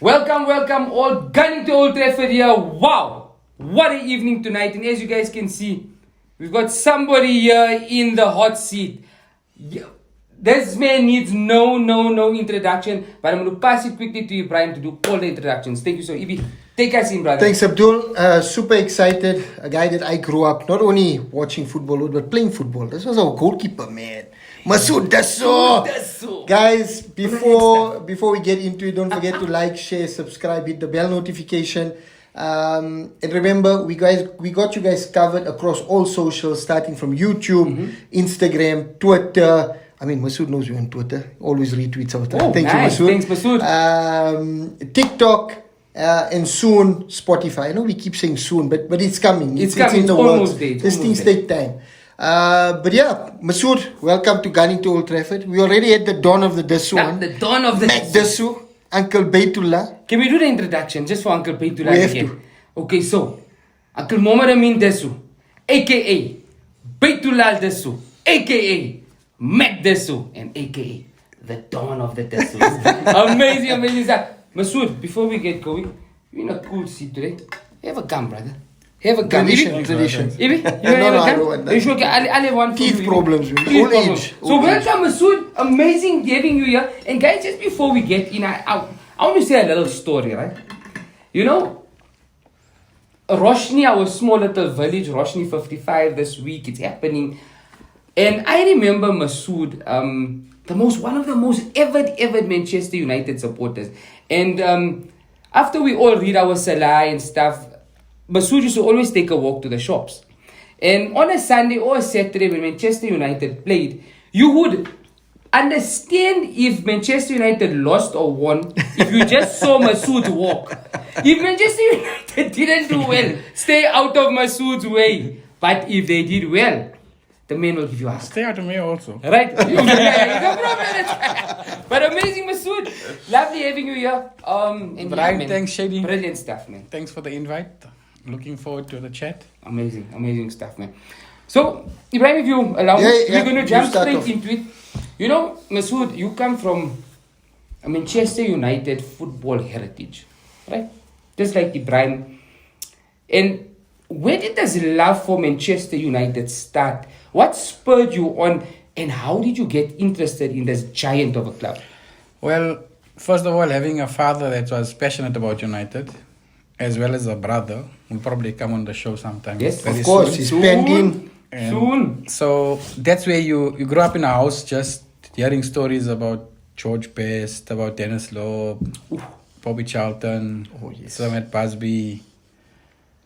Welcome all gunning to Old Trafford here. Wow, what an evening tonight. And as you guys can see, we've got somebody here in the hot seat. Yeah, this man needs no introduction, but I'm going to pass it quickly to Ibrahim to do all the introductions. Thank you, so Ibi. Take us in, brother. Thanks, Abdul. Super excited. A guy that I grew up not only watching football but playing football. This was our goalkeeper, man. Masud, Dasoo. Guys, before we get into it, don't forget to like, share, subscribe, hit the bell notification. And remember, we got you guys covered across all socials, starting from YouTube, Instagram, Twitter. I mean, Masud knows you on Twitter. Always retweets our time. Thank nice. you, Masud. Thanks, Masud. TikTok. And soon Spotify. I know we keep saying soon, but it's coming. It's coming. In the Almost works. there. These things take time. But yeah, Masud, welcome to Gunning to Old Trafford. We already had the Dawn of the Dasoo. The Dawn of the Dasoo, Uncle Baytullah. Can we do the introduction just for Uncle Baytullah We have again? to. Okay, so Uncle Mohammed Amin Dasoo, aka Baytullah Dasoo, aka Mac Dasoo, and aka the Dawn of the Dasoo. amazing stuff. Masud, before we get going, you're in a cool seat today. Have a gum, brother. Have a gum. Tradition. Ibi, you No, have I a don't gum? want that. Are you sure? Okay, I'll have one for Teeth you. problems, man. Teeth Old problems. age. So Old welcome, Masud. Amazing having you here. And guys, just before we get in, I want to say a little story, right? You know, Roshni, our small little village, Roshni 55 this week, it's happening. And I remember Masud, one of the most avid Manchester United supporters. And after we all read our Salah and stuff, Masud used to always take a walk to the shops. And on a Sunday or a Saturday when Manchester United played, you would understand if Manchester United lost or won if you just saw Masud walk. If Manchester United didn't do well, stay out of Masud's way. But if they did well, the man will give you a hug. Stay out of me also. Right? Yeah, no problem. But amazing, Masud. Lovely having you here. And Brian, man, thanks, Shady. Brilliant stuff, man. Thanks for the invite. Looking forward to the chat. Amazing stuff, man. So, Ibrahim, if you allow me, we're going to jump straight into it. You know, Masud, you come from a Manchester United football heritage, right? Just like Ibrahim. And where did this love for Manchester United start? What spurred you on, and how did you get interested in this giant of a club? Well, first of all, having a father that was passionate about United, as well as a brother, will probably come on the show sometime. Yes, very Of course, soon. he's pending. And Soon. So that's where you grew up in a house just hearing stories about George Best, about Dennis Loeb, Bobby Charlton, Sir Matt Busby,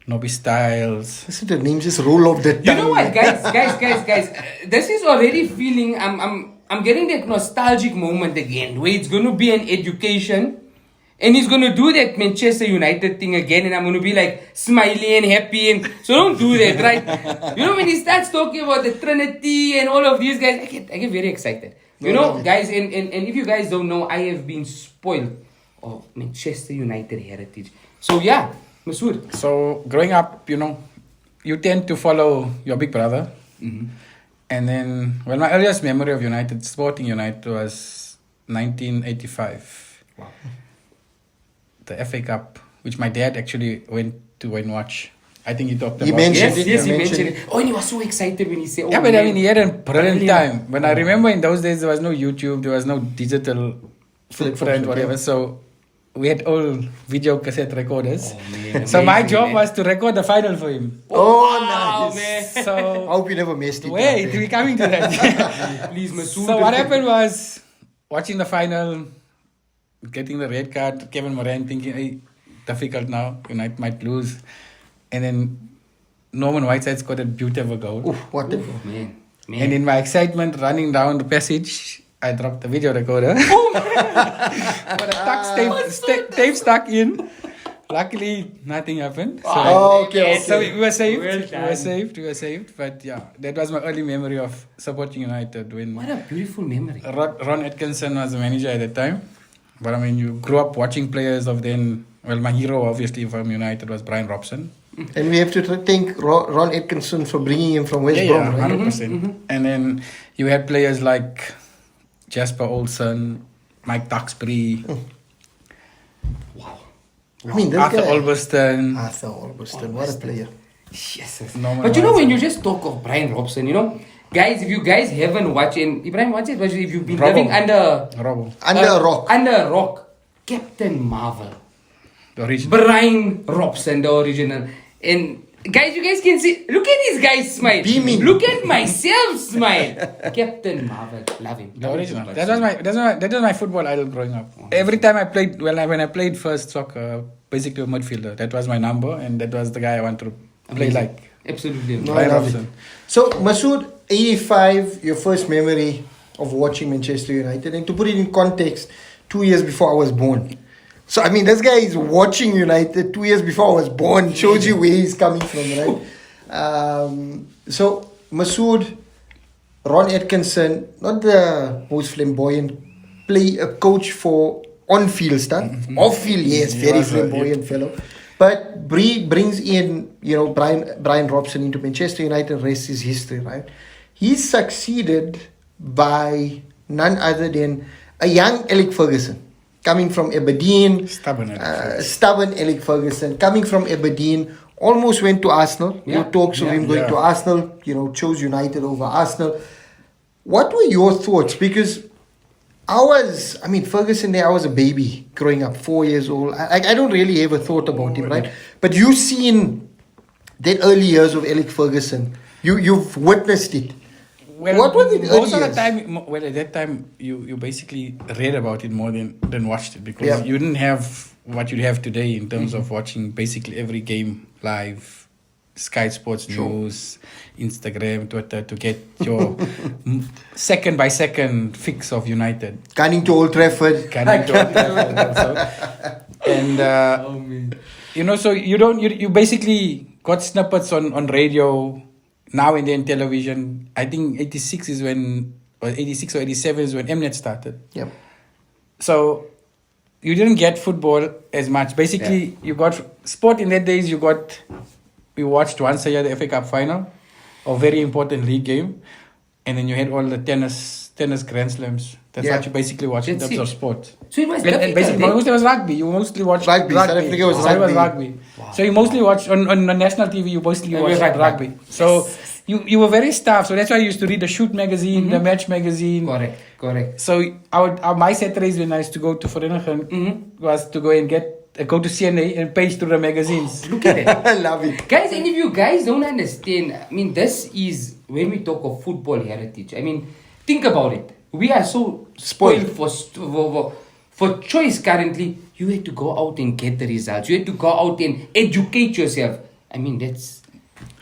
Nobby Styles. Listen to the names just roll off the tongue. You know what, guys? This is already feeling. I'm getting that nostalgic moment again, where it's going to be an education, and he's going to do that Manchester United thing again, and I'm going to be like smiley and happy, and so don't do that, right? You know, when he starts talking about the Trinity and all of these guys, I get very excited. You know, guys, and if you guys don't know, I have been spoiled of Manchester United heritage. So yeah, Masud. So growing up, you tend to follow your big brother. Mm-hmm. And then, well, my earliest memory of United, Sporting United, was 1985. Wow. The FA Cup, which my dad actually went to and watch. I think he talked about He mentioned it. Yes, You he mentioned mentioned it. Oh, and he was so excited when he said, Yeah, but I mean, he had a brilliant Brilliant. time. When I remember in those days, there was no YouTube, there was no digital footprint, whatever. So we had old video cassette recorders. Oh, man, So my amazing, job man. was to record the final for him. Oh, Wow, nice. man. I So, hope you never missed it. wait, we're coming to that. Please, Masud. So what happened was, watching the final, getting the red card, Kevin Moran thinking, hey, difficult now, United might lose. And then Norman Whiteside scored a beautiful goal. Oof, what the... Man. And in my excitement, running down the passage, I dropped the video recorder. But the tape stuck in. Luckily, nothing happened. So, Oh, okay. so we were saved. Well We were saved. But yeah, that was my early memory of supporting United when What a beautiful memory. Ron Atkinson was the manager at that time. But I mean, you grew up watching players of then. Well, my hero, obviously, from United was Brian Robson. And we have to thank Ron Atkinson for bringing him from West Brom, right? 100%. And then you had players like Jasper Olsen, Mike Duxbury, Wow. I mean, this Arthur guy. Olberston. Arthur Olberston, what a player. Yes. Norman But you know, when Watson. you just talk of Brian Robson, you know, guys, if you guys haven't watched, and Ibrahim, watch it, if you've been Robbo. living under Robbo. Under a rock. Under a rock, Captain Marvel, The original. Brian Robson, the original. And guys, you guys can see, look at these guys smile. Beaming. Look at myself smile. Captain Marvel, love him. The Love him original. so much. That was my football idol growing up. Every time I played, when I played first soccer, basically a midfielder, that was my number, and that was the guy I wanted to play Amazing. like. Absolutely. No, I Brian love Robson. it. So, Masud, 85, your first memory of watching Manchester United. And to put it in context, 2 years before I was born. So, I mean, this guy is watching United 2 years before I was born. Shows you where he's coming from, right? So, Masud, Ron Atkinson, not the most flamboyant coach for on-field stuff. Off-field, yes, He very was, flamboyant fellow. But brings in, Brian Robson into Manchester United, rest is history, right? He succeeded by none other than a young Alec Ferguson, coming from Aberdeen. Stubborn. Stubborn Alec Ferguson, coming from Aberdeen, almost went to Arsenal. Yeah. Talks of him going Yeah. to Arsenal, chose United over Arsenal. What were your thoughts? Because Ferguson there, I was a baby growing up, 4 years old. I don't really ever thought about him, right? But you've seen the early years of Alec Ferguson. You've witnessed it. Well, What were the most early of the years? time? Well, at that time, you basically read about it more than watched it because Yeah. you didn't have what you have today in terms of watching basically every game live, Sky Sports News, Instagram, Twitter to get your second by second fix of United. Gunning to Old Trafford. Coming to Old Trafford also. And so you basically got snippets on radio, now and then television. I think 86 is when, or 86 or 87 is when Mnet started. Yep. So you didn't get football as much. Basically, you got sport in that days. We watched once a year the FA Cup final, a very important league game, and then you had all the tennis Grand Slams. That's Yeah. what you basically watched in That's terms it. of sport. So it was And difficult. basically, eh? mostly it was rugby. You mostly watched Rugby. South Africa was So it was rugby. rugby. So you mostly watch on the national TV. You mostly It watch was rugby. rugby. So you were very starved. So that's why I used to read the Shoot magazine, the Match magazine. Correct. So my Saturdays when I used to go to Vereniging was to go and go to CNA and page through the magazines. Look at it. I love it. Guys, and if you guys don't understand, this is when we talk of football heritage. Think about it. We are so spoiled for choice currently. You had to go out and get the results. You had to go out and educate yourself.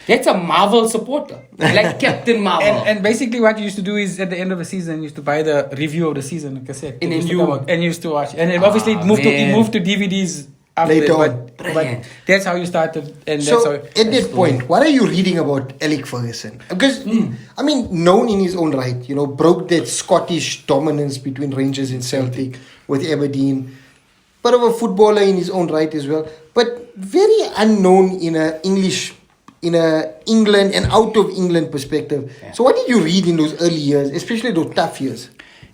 That's a Marvel supporter, like Captain Marvel. And basically what you used to do is at the end of the season you used to buy the review of the season on cassette. And then you used to watch. And then obviously it moved to DVDs after Later that, on. but Brilliant. that's how you started, and So, that's at that point, what are you reading about Alec Ferguson? Because, known in his own right, broke that Scottish dominance between Rangers and Celtic with Aberdeen. Bit of a footballer in his own right as well. But very unknown in a England and out of England perspective. Yeah. So what did you read in those early years, especially those tough years?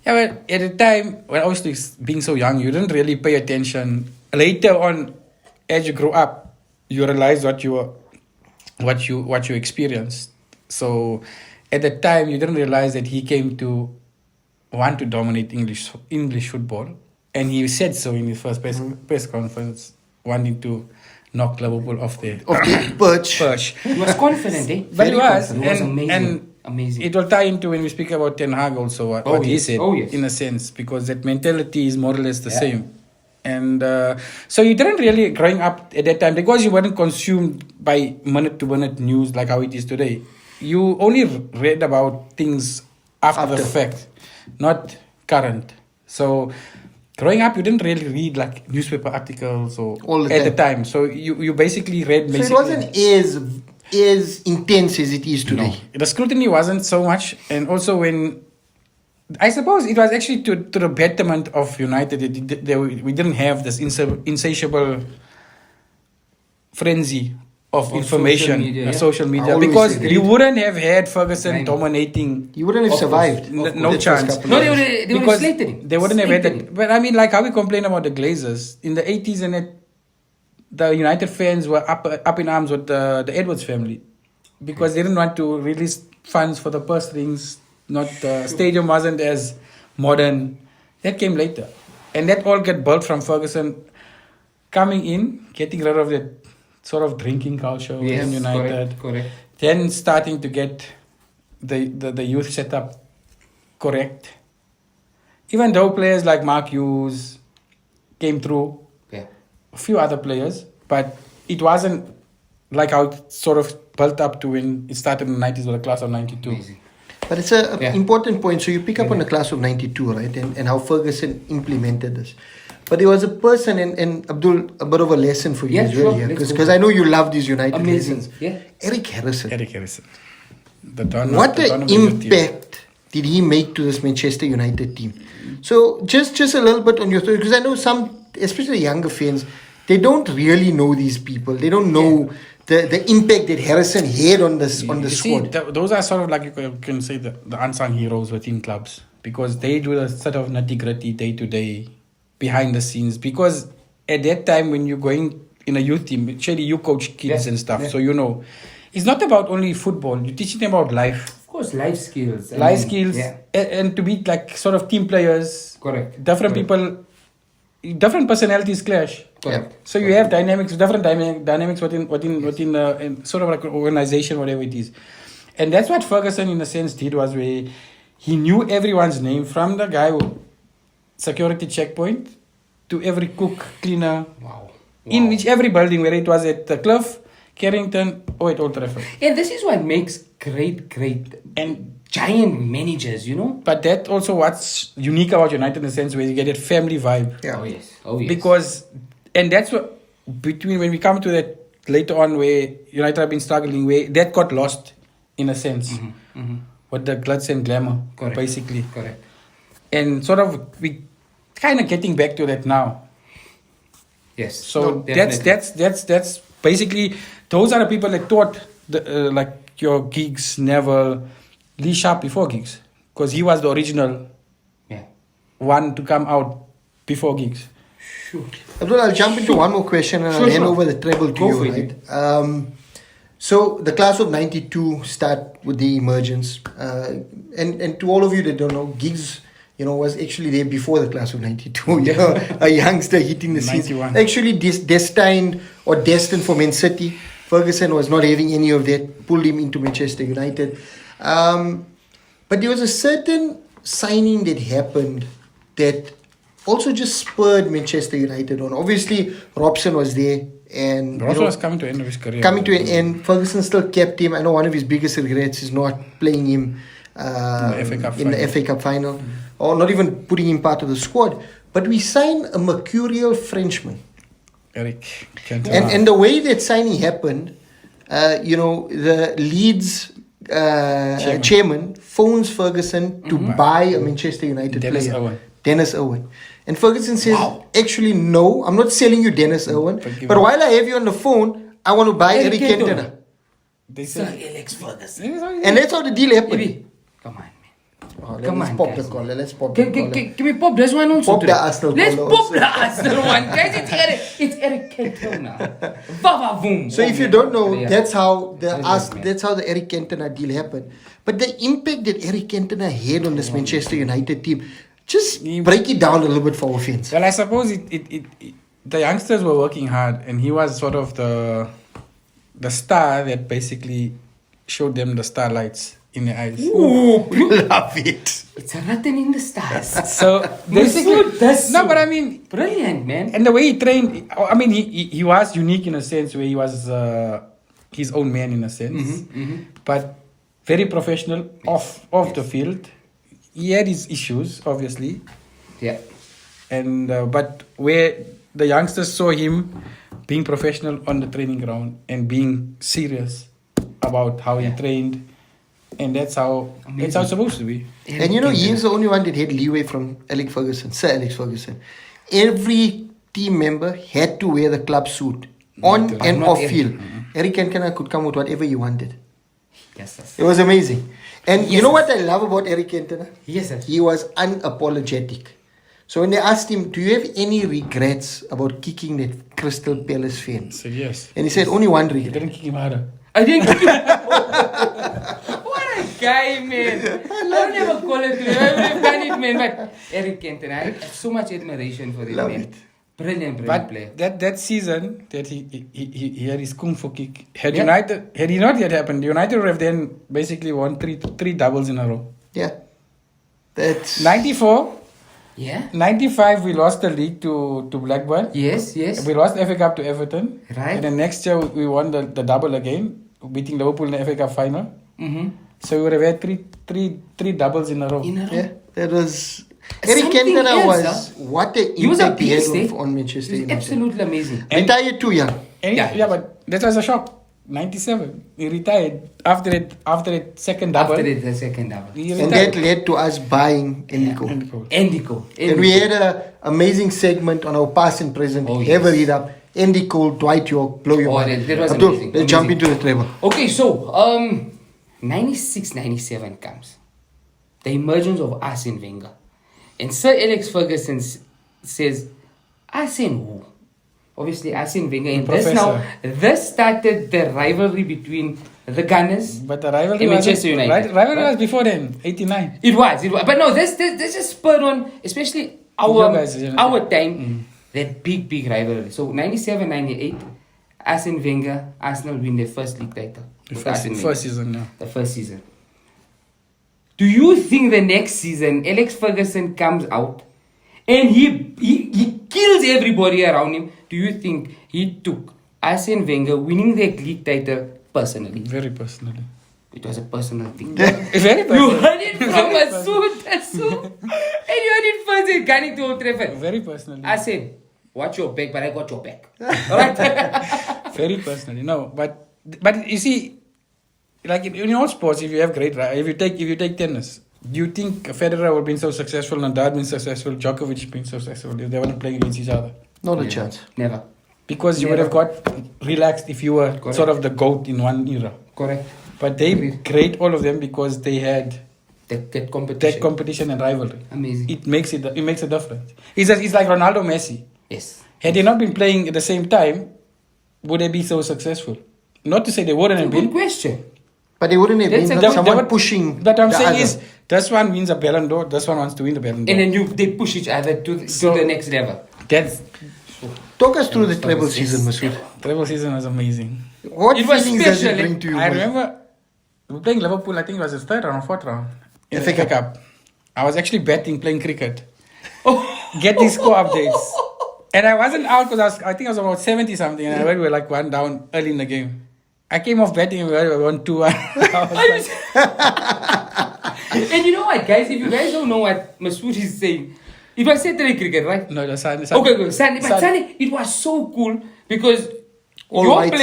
Yeah, well, at the time, obviously being so young, you didn't really pay attention. Later on, as you grow up, you realize what you experienced. So, at the time, you didn't realize that he came to want to dominate English football, and he said so in his first press conference, wanting to knock Liverpool off the perch. He was confident, eh? But he was amazing. And amazing. It will tie into when we speak about Ten Hag also, what he said, yes. in a sense, because that mentality is more or less the same. And so you didn't really, growing up at that time, because you weren't consumed by minute-to-minute news like how it is today. You only read about things after the fact, not current. So growing up, you didn't really read like newspaper articles or at the time. So you basically read. So it wasn't as intense as it is today. No. The scrutiny wasn't so much, and also when I suppose it was actually to the betterment of United. We didn't have this insatiable frenzy of On information, social media, social media, I always because agree. you wouldn't have had Ferguson Right. dominating. You wouldn't have Of course. survived. No That chance. first couple No, of they would years. have, they would have Because slated him. they wouldn't have had Slated that. him. But I mean, like how we complain about the Glazers in the 80s, and the United fans were up in arms with the Edwards family because they didn't want to release funds for the purse strings. Not the stadium wasn't as modern. That came later, and that all get built from Ferguson coming in, getting rid of that sort of drinking culture within United. Correct. Then starting to get the youth setup correct. Even though players like Mark Hughes came through, Yeah. a few other players, but it wasn't like how it sort of built up to when it started in the 90s with the class of 92. Amazing. But it's an Yeah. important point. So you pick up on the class of 92, right? And how Ferguson implemented this. But there was a person, and Abdul, a bit of a lesson for you Yeah, as sure. well here. Let's go Because for I know you love these United Amazing. legends. Yeah. Eric Harrison. Eric Harrison. The Don, What the Don an of the youth team. impact did he make to this Manchester United team? So just a little bit on your story, because I know some, especially younger fans, they don't really know these people. They don't know the impact that Harrison had on this on the You see, squad. those are sort of like you can say the unsung heroes within clubs because they do the sort of nitty gritty day to day behind the scenes. Because at that time when you're going in a youth team, actually you coach kids Yeah, and stuff, yeah. so you know it's not about only football. You're teaching them about life, Of course, life skills. life skills, Yeah. and to be like sort of team players. Correct. Different Correct. people, different personalities clash. Correct. So you have dynamics, different dynamics within in sort of like an organization, whatever it is, and that's what Ferguson, in a sense, did was where he knew everyone's name from the guy who security checkpoint to every cook, cleaner, Wow. in every building, whether it was at the Cliff, Carrington, or at Old Trafford. And this is what makes great And giant managers, you know? but that also what's unique about United in a sense, where you get that family vibe. Yeah. Oh, yes. Oh, yes. Because, and that's what, between when we come to that later on where United have been struggling, where that got lost in a sense with the glitz and glamour, Correct. basically. Correct. And sort of, we kind of getting back to that now. Yes. So No, that's basically, those are the people that taught the, like your Giggs, Neville, Lee Sharp before Giggs. Because he was the original Yeah. one to come out before Giggs. Sure. Abdul, I'll jump into one more question and I'll Sure, hand sure. over the treble to Go you, for it. right? So the class of 92 start with the emergence. And to all of you that don't know, Giggs, was actually there before the class of 92. A youngster hitting the scenes. 91. Actually destined for Man City. Ferguson was not having any of that. Pulled him into Manchester United. But there was a certain signing that happened that also just spurred Manchester United on. Obviously, Robson was there. And Ross was coming to the end of his career. coming to an end. Ferguson still kept him. I know one of his biggest regrets is not playing him in the FA Cup final, or not even putting him part of the squad. But we signed a mercurial Frenchman. Eric Cantona. And the way that signing happened, the Leeds chairman phones Ferguson to buy a Manchester United Dennis player. Owen. Dennis Owen. And Ferguson says, actually, no, I'm not selling you Dennis Owen. But while I have you on the phone, I want to buy Eric Cantona. They Sir said, Alex Ferguson. And that's how the deal happened. Baby, come on, man. Come Let's on, pop pop the the collar. Let's pop the collar. Can we pop this one also? Pop the today? Arsenal Let's collar pop also. the Arsenal one. Guys, it's Eric Cantona. Vava boom. So if you don't know, Yeah. that's how Man. that's how the Eric Cantona deal happened. But the impact that Eric Cantona had on this Manchester United team, just break it down a little bit for our fans. well, I suppose the youngsters were working hard, and he was sort of the star that basically showed them the starlights in their eyes. Ooh, Love it. it's written in the stars. So basically, Masud, that's no, but I mean, brilliant, man. and the way he trained, I mean, he was unique in a sense where he was his own man in a sense, but very professional off the field. He had his issues, obviously, Yeah. and but where the youngsters saw him being professional on the training ground and being serious about how he trained, and that's how it's supposed to be. And he's the only one that had leeway from Sir Alex Ferguson. Every team member had to wear the club suit on and off field. Eric Cantona could come with whatever he wanted. Yes. It was amazing. And you Yes, know what I love about Eric Cantona? Yes, sir. He was unapologetic. So when they asked him, do you have any regrets about kicking that Crystal Palace fan? So yes. And he said, only one You regret. didn't kick him harder. I didn't kick him. What a guy, man. I don't ever call it to him. I've done it, man. But Eric Cantona, I have so much admiration for him, Love man. it. Brilliant But player. that season that he had his kung fu kick. Had it not yet happened, United would have then basically won three doubles in a row. Yeah. That's 94, Yeah? 95 we lost the league to Blackburn. Yes. We lost FA Cup to Everton. Right. And then next year we won the double again, beating Liverpool in the FA Cup final. Mm-hmm. So we would have had three doubles in a row. yeah, that was Eric Something Cantona else, was what an He was a impact he beast, had eh? on Manchester He was United. absolutely amazing. Retired too young. And Yeah. but that was a shock. 97, he retired after that second double. After the second double. He And retired. that led to us buying Endico. Endico. And we had an amazing segment on our past and present. Oh, Ever yes. read up. Endico, Dwight York, blow your Oh, mind. that was Abdul, amazing, let's jump amazing. into the treble. Okay, so 96, 97 comes. The emergence of Arsene Wenger. And Sir Alex Ferguson says, Arsene who? Obviously Arsene Wenger. And this started the rivalry between the Gunners But the rivalry and was Manchester United. Rivalry was before then, 89. It was. But no, this just spurred on, especially Your guys, our time, that big rivalry. So 97, 98, Arsene Wenger, Arsenal win their first league title. with Arsene Wenger. First season, yeah. The first season. Do you think the next season Alex Ferguson comes out and he kills everybody around him? Do you think he took Arsene Wenger winning the league title personally? Very personally. It was a personal thing. Very You personally. heard it from Masud, Dasoo, and you heard it first in Gunning to Old Trafford. Very personally. I said, watch your back, but I got your back. Alright? Very personally. No, but you see, like in all sports, if you have great, if you take tennis, do you think Federer would have been so successful, Nadal been successful, Djokovic been so successful if they weren't playing against each other? Not a chance. Never. Because you would have got relaxed if you were sort of the GOAT in one era. Correct. But they great all of them because they had That competition. that competition and rivalry. Amazing. It makes a difference. It's like Ronaldo, Messi. Yes. Had they not been playing at the same time, would they be so successful? Not to say they wouldn't have Good been. question. But they wouldn't have That's been a- someone They pushing. But I'm the saying other. is, this one wins a Ballon d'Or, this one wants to win the Ballon d'Or. And then they push each other to the next level. That's Talk us through the treble season, Masud. treble season was amazing. What It was feelings does special, it bring to you? I boy? remember we were playing Liverpool, I think it was the third round or fourth round. In FA the FA Cup. I was actually betting playing cricket. Get these score updates. And I wasn't out because I think I was about 70 something and we were like one down early in the game. I came off betting and we won 2-1. And you know what, guys? If you guys don't know what Masud is saying, it was Saturday cricket, right? No, the sun. Okay, good. Sunday, but Sunday, it was so cool because All your whites.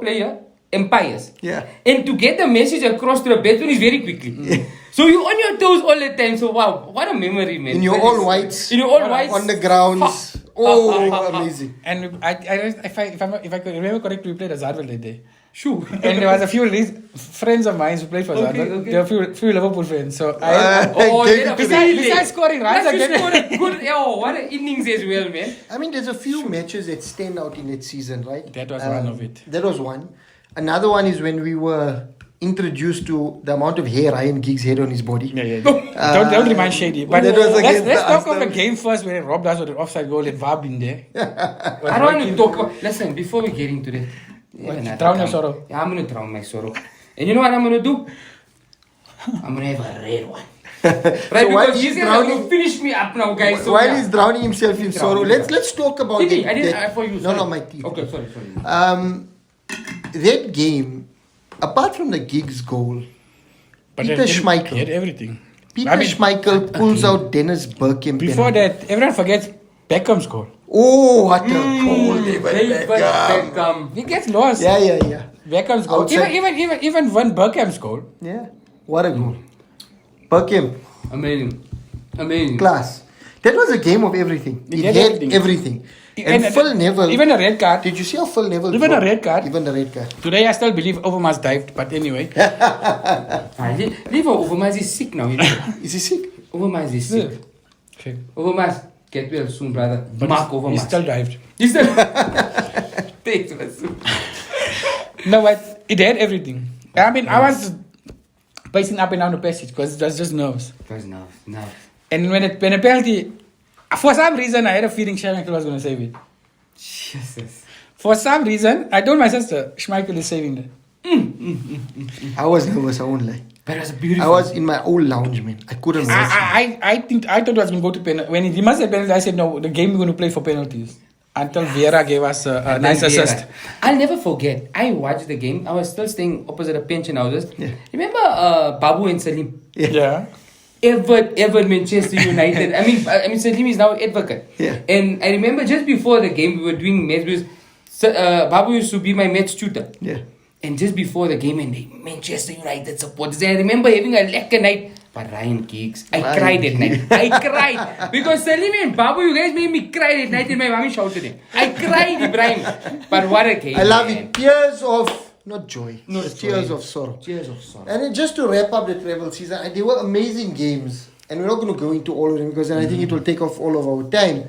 player empires. Yeah. And to get the message across to the batsman is very quickly. So you're on your toes all the time. So wow, what a memory, man. In your But all it's- whites. In your all whites. On the grounds. Oh, amazing. And if I could remember correctly, we played Azarvel that day. Sure. And there was a few friends of mine who played for Azarvel. Okay. There were a few Liverpool friends. So Oh, Gave yeah, it to besides scoring runs, Plus you again. scored a good. Oh, what an innings as well, man. I mean, there's a few matches that stand out in that season, right? That was one of it. That was one. Another one is when we were introduced to the amount of hair Ryan Giggs had on his body. Yeah. Don't remind Shady. But that was let's against the talk of the Arsenal. game first where Rob does with the offside goal and Vab in there. I don't want to talk about. Listen, before we get into that. Drown your sorrow. Yeah, I'm going to drown my sorrow. And you know what I'm going to do? I'm going to have a red one. Right, while because he's he's going drowning- to finish me up now, guys. So While yeah. he's drowning himself in sorrow, Drowning, let's talk about Didi, that- I didn't. that- For you. No, Sorry. no, my teeth. Okay, sorry. That game, apart from the Giggs goal, But Peter he had Schmeichel. everything. Peter Schmeichel pulls out Dennis Bergkamp. Before penalty. that, everyone forgets Beckham's goal. Oh, what a goal, David David Beckham. Beckham. He gets lost. Yeah. Beckham's goal. Outside. Even when Bergkamp's goal. Yeah, what a goal. Bergkamp, Amazing. class. That was a game of everything. It had had everything. And Phil Neville. Even a red card. Did you see how Phil Neville? Even a red card. Even the red card. Today I still believe Overmars dived, but anyway. Leave Overmars is sick now. You know? Is he sick? Overmars is sick. Okay. Overmars, get well soon, brother. But Mark he Overmars. still dived. He's still. Thanks, Masud. No, but it had everything. I mean, I was pacing up and down the passage because it was just nerves. It was nerves. And when a penalty, for some reason, I had a feeling Schmeichel was going to save it. Jesus. For some reason, I told my sister, Schmeichel is saving it. I was nervous, I won't lie. But it was a beautiful. I was in my old lounge, man. I couldn't watch it. I thought it was going to go to penalty. When he must have penalty, I said, no, the game we're going to play for penalties. Until Vieira gave us a nice assist. I'll never forget. I watched the game. I was still staying opposite a pension houses. Yeah. Remember Babu and Salim? Yeah. Ever Manchester United. I mean Salim is now advocate. Yeah. And I remember just before the game we were doing maths because Babu used to be my maths tutor. Yeah. And just before the game, and the Manchester United supporters, and I remember having a lekker night. But Ryan Geeks, I cried that night. I cried. Because Salim and Babu, you guys made me cry that night and my mommy shouted it. I cried, Ibrahim. But what a game. I love it. Tears of, not joy, No, just joy. tears of sorrow. Tears of sorrow. And then just to wrap up the travel season, they were amazing games. And we're not going to go into all of them because then I think it will take off all of our time.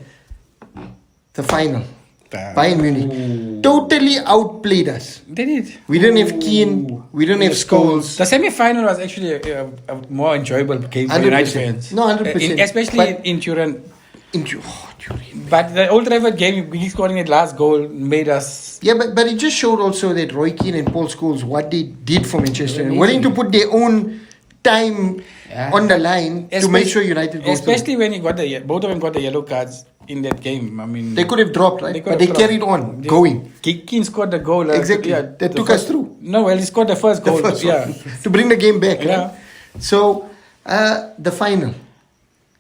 The final. Bayern Munich. Totally outplayed us. They did. We didn't have Keane. We didn't have Scholes. The semi-final was actually a more enjoyable game for 100%. United fans. No, 100%. Especially But- in Turin. Turin. But the Old Trafford game, he scoring that last goal made us... Yeah, but it just showed also that Roy Keane and Paul Scholes, what they did for Manchester United, Amazing. willing to put their own time on the line to make sure United goes through. Especially when he got both of them got the yellow cards in that game. I mean, They could have dropped, right? But they carried on, going. Keane scored the goal. Exactly. That took us through. No, well, he scored the first goal. The first yeah. one. To bring the game back. Yeah. Right? So, the final.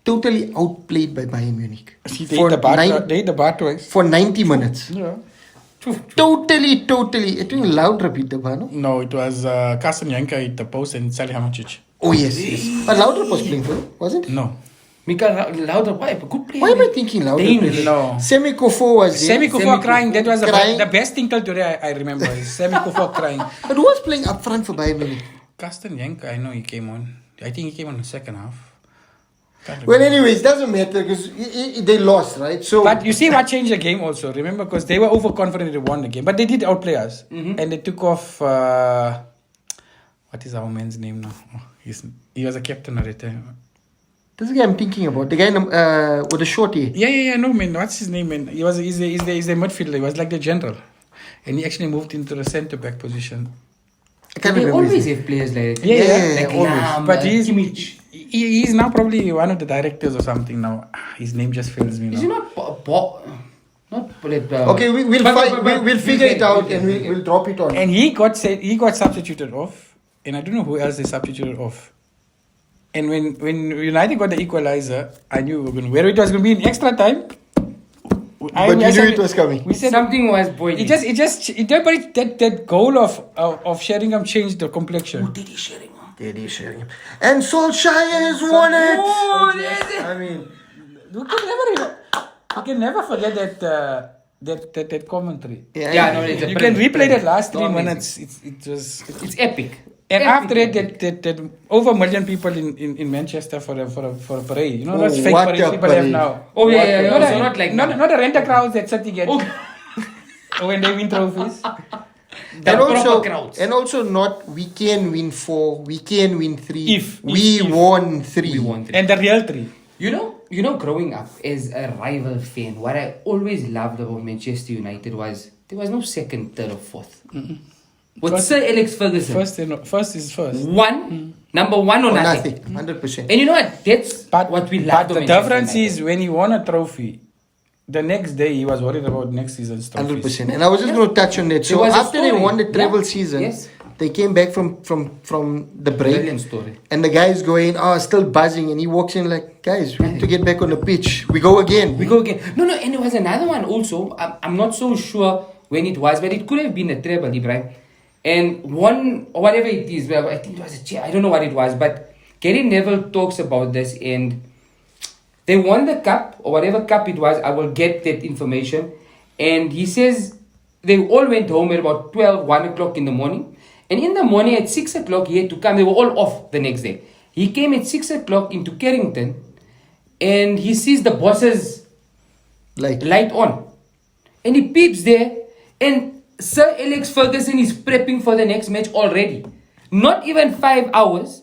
Totally outplayed by Bayern Munich. They hit the bar twice. For 90 minutes. Yeah. Totally. It was loud repeat the bar, no? No, it was Carsten Janka hit the post and Salihamidzic. Oh, yes. But Laudrup was playing for them, wasn't it? No. Mikael Laudrup, why? Good player. Why am I thinking Laudrup? No. Semi Kofo was there. Semi Kufo crying, that was Crying. the best thing till today I remember. Semi Kufo crying. But who was playing up front for Bayern Munich? Carsten Janka, I know he came on. I think he came on the second half. Can't Well, remember. anyways, doesn't matter because they lost, right? So, But you see what changed the game also, remember? Because they were overconfident they won the game. But they did outplay us. And they took off... what is our man's name now? Oh, he was a captain at the time. this guy I'm thinking about, the guy with the short hair. Yeah, no, man. What's his name, man? He's a midfielder. He was like the general. And he actually moved into the centre-back position. I can't They remember. always his name. have players like that. Yeah, Like always. Lam, But Kimmich. he's now probably one of the directors or something now. His name just fails me now. Is he not not Okay, we'll figure it out and we'll drop it on. And he got substituted off. And I don't know who else they substituted off. And when United got the equalizer, I knew whether it was going to be in extra time. But you knew it was coming. We said something was boiling. That goal of Sheringham changed the complexion. Who did he Sheringham? And Solskjaer has won it. Oh, there's it. I mean, You can never forget that commentary. Yeah, no, it's a You can replay that last 3 Amazing. minutes. It's epic. And Epic. after that over 1 million people in Manchester for a parade. You know those fake what parades a people have parade. now. Oh yeah. Not, So not like not the renter crowds that City get when they win trophies. the proper crowds. and also not we can win 4, we can win 3. If. We won 3. We won 3. And the real 3. You know, growing up as a rival fan, what I always loved about Manchester United was there was no second, third, or fourth. With First- Sir Alex Ferguson, First is first. number one or Or nothing. nothing. 100%. And you know what? That's what we love. But the difference is when he won a trophy, the next day he was worried about next season's trophies. 100%. And I was just going to touch on that. So was a after they story. won the treble Yeah. season, Yes. they came back from the break. Brilliant story. And the guys going, still buzzing. And he walks in like, guys, we need to get back on the pitch. We go again. We go again. No, and there was another one also. I'm not so sure when it was, but it could have been a treble, Ibrahim. And one, or whatever it is, I think it was a chair. I don't know what it was, but Gary Neville talks about this, and They won the cup, or whatever cup it was. I will get that information. And he says they all went home at about 1 o'clock in the morning. And in the morning at 6 o'clock, he had to come. They were all off the next day. He came at 6 o'clock into Carrington, and he sees the boss's light on. And he peeps there, and Sir Alex Ferguson is prepping for the next match already. Not even 5 hours.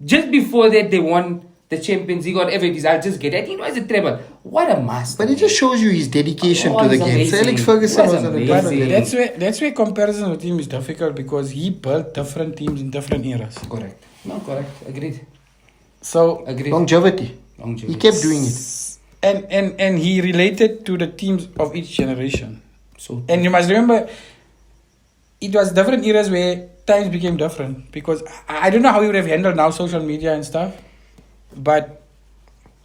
Just before that, they won the Champions League, whatever it is. I'll just get it. I think it was a treble. What a master. But it just shows you his dedication to the game. Amazing. So Alex Ferguson was on the top of amazing. that. That's where comparison with him is difficult because he built different teams in different eras. Correct. No, correct. Agreed. So Agreed. Longevity. He kept doing it. and he related to the teams of each generation. So And you must remember, it was different eras where times became different because I don't know how he would have handled now social media and stuff, but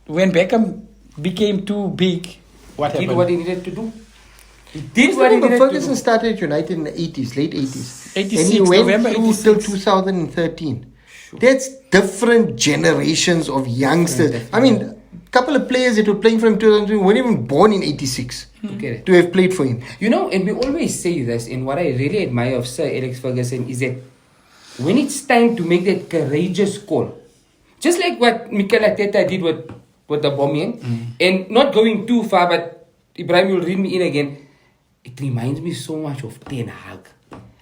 when Beckham became too big, what he happened? did what he needed to do. He did Just what he remember, needed to Ferguson do. started at United in the 80s, late 80s. 86, and he went November through 86. till 2013. That's different generations of youngsters. I mean, a couple of players that were playing for him 2002 weren't even born in 86 Okay. to have played for him. You know, and we always say this, and what I really admire of Sir Alex Ferguson is that when it's time to make that courageous call, just like what Mikel Arteta did with the bombing, and not going too far, but Ibrahim will read me in again, it reminds me so much of Ten Hag.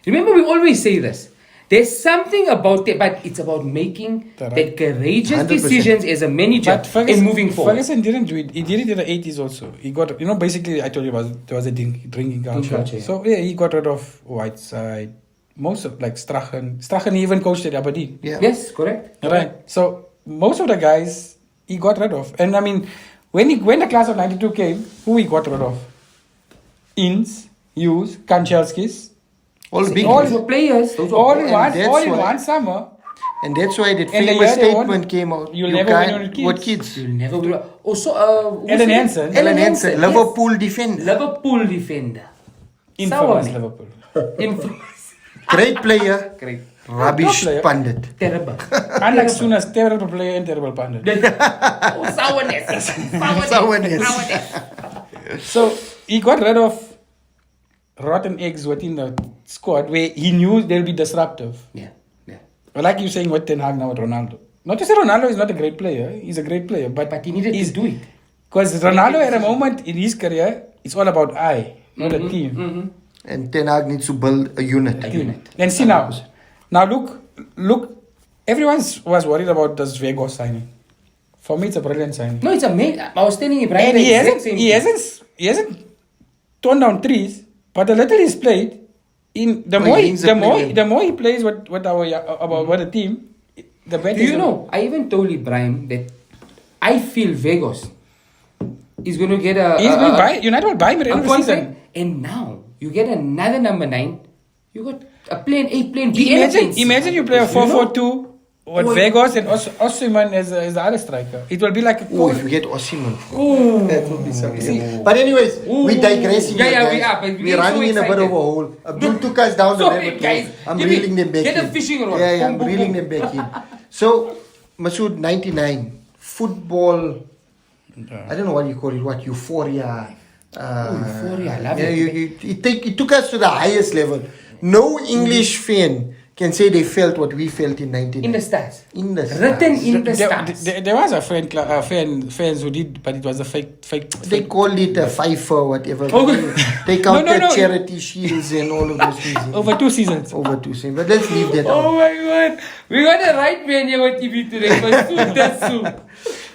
Remember, we always say this. There's something about it, but it's about making that courageous 100%. decisions as a manager and moving forward. Ferguson didn't do it. He did it in the 80s also. He got, basically, I told you there was a drinking culture. culture, yeah. So, yeah, he got rid of Whiteside. Most of, like Strachen. Strachen even coached at Aberdeen. Yeah. Yes, correct. Right. So, most of the guys, he got rid of. And, I mean, when the class of 92 came, who he got rid of? Inns, Hughes, Kanchelskis. All big Those guys. were players. Those were All players. in one summer. And that's why that And the famous year they won, statement came out. you'll You never can't- win with What kids. kids? You'll never be. Also, Ellen Hansen. Ellen Hansen, yes. Liverpool defender. Liverpool defender. Infamous Sour, man. Liverpool. Infamous. Great player, Great. rubbish Top player. pundit. Terrible. Unlike Sunas, terrible player and terrible pundit. Oh, sourness. Sourness. So he got rid of rotten eggs within the squad where he knew they'll be disruptive. Yeah, yeah. But like you're saying with Ten Hag now with Ronaldo. Not to say Ronaldo is not a great player. He's a great player. But he needed to do it. Because Ronaldo at a moment in his career, it's all about I, not a team. And Ten Hag needs to build a unit. A unit. And see now. Now look, everyone was worried about this Vego signing. For me, it's a brilliant signing. No, it's amazing. I was telling you, Brian. And he hasn't torn down trees, but the little he's played, the more he plays with the team, the better. Do you know? I even told Ibrahim that I feel Vegas is going to get a. He's going to buy. United will buy him at the end of the season. contract, and now you get another number 9. You got a plan A, plan B. and a plan C. Imagine you play a 4-4-2 with Vegas and Osimhen as the other striker. It will be like a Oh, if you get Osimhen, that would be something. But anyways, we digressing. Yeah, here, we guys. are, but We're so running in a bit excited. of a hole. Abdul took us down the Sorry, rabbit guys. hole. I'm Give me- reeling them back get in. a fishing rod. Yeah, Boom, I'm boom, reeling boom. them back in. So, Masud, 99. Football, I don't know what you call it, what, euphoria. Euphoria, I love yeah, it. It took us to the highest level. No English fan can say they felt what we felt in 99. In the stars. In the Written stars. in the stars. There was a fans who did, but it was a fake. They called it a FIFA, whatever. Oh. They counted No. charity shields and all of those things. Over 2 seasons. Over 2 seasons. But let's leave that out. Oh my god. We got the right man here on TV today. Masud, Dasoo.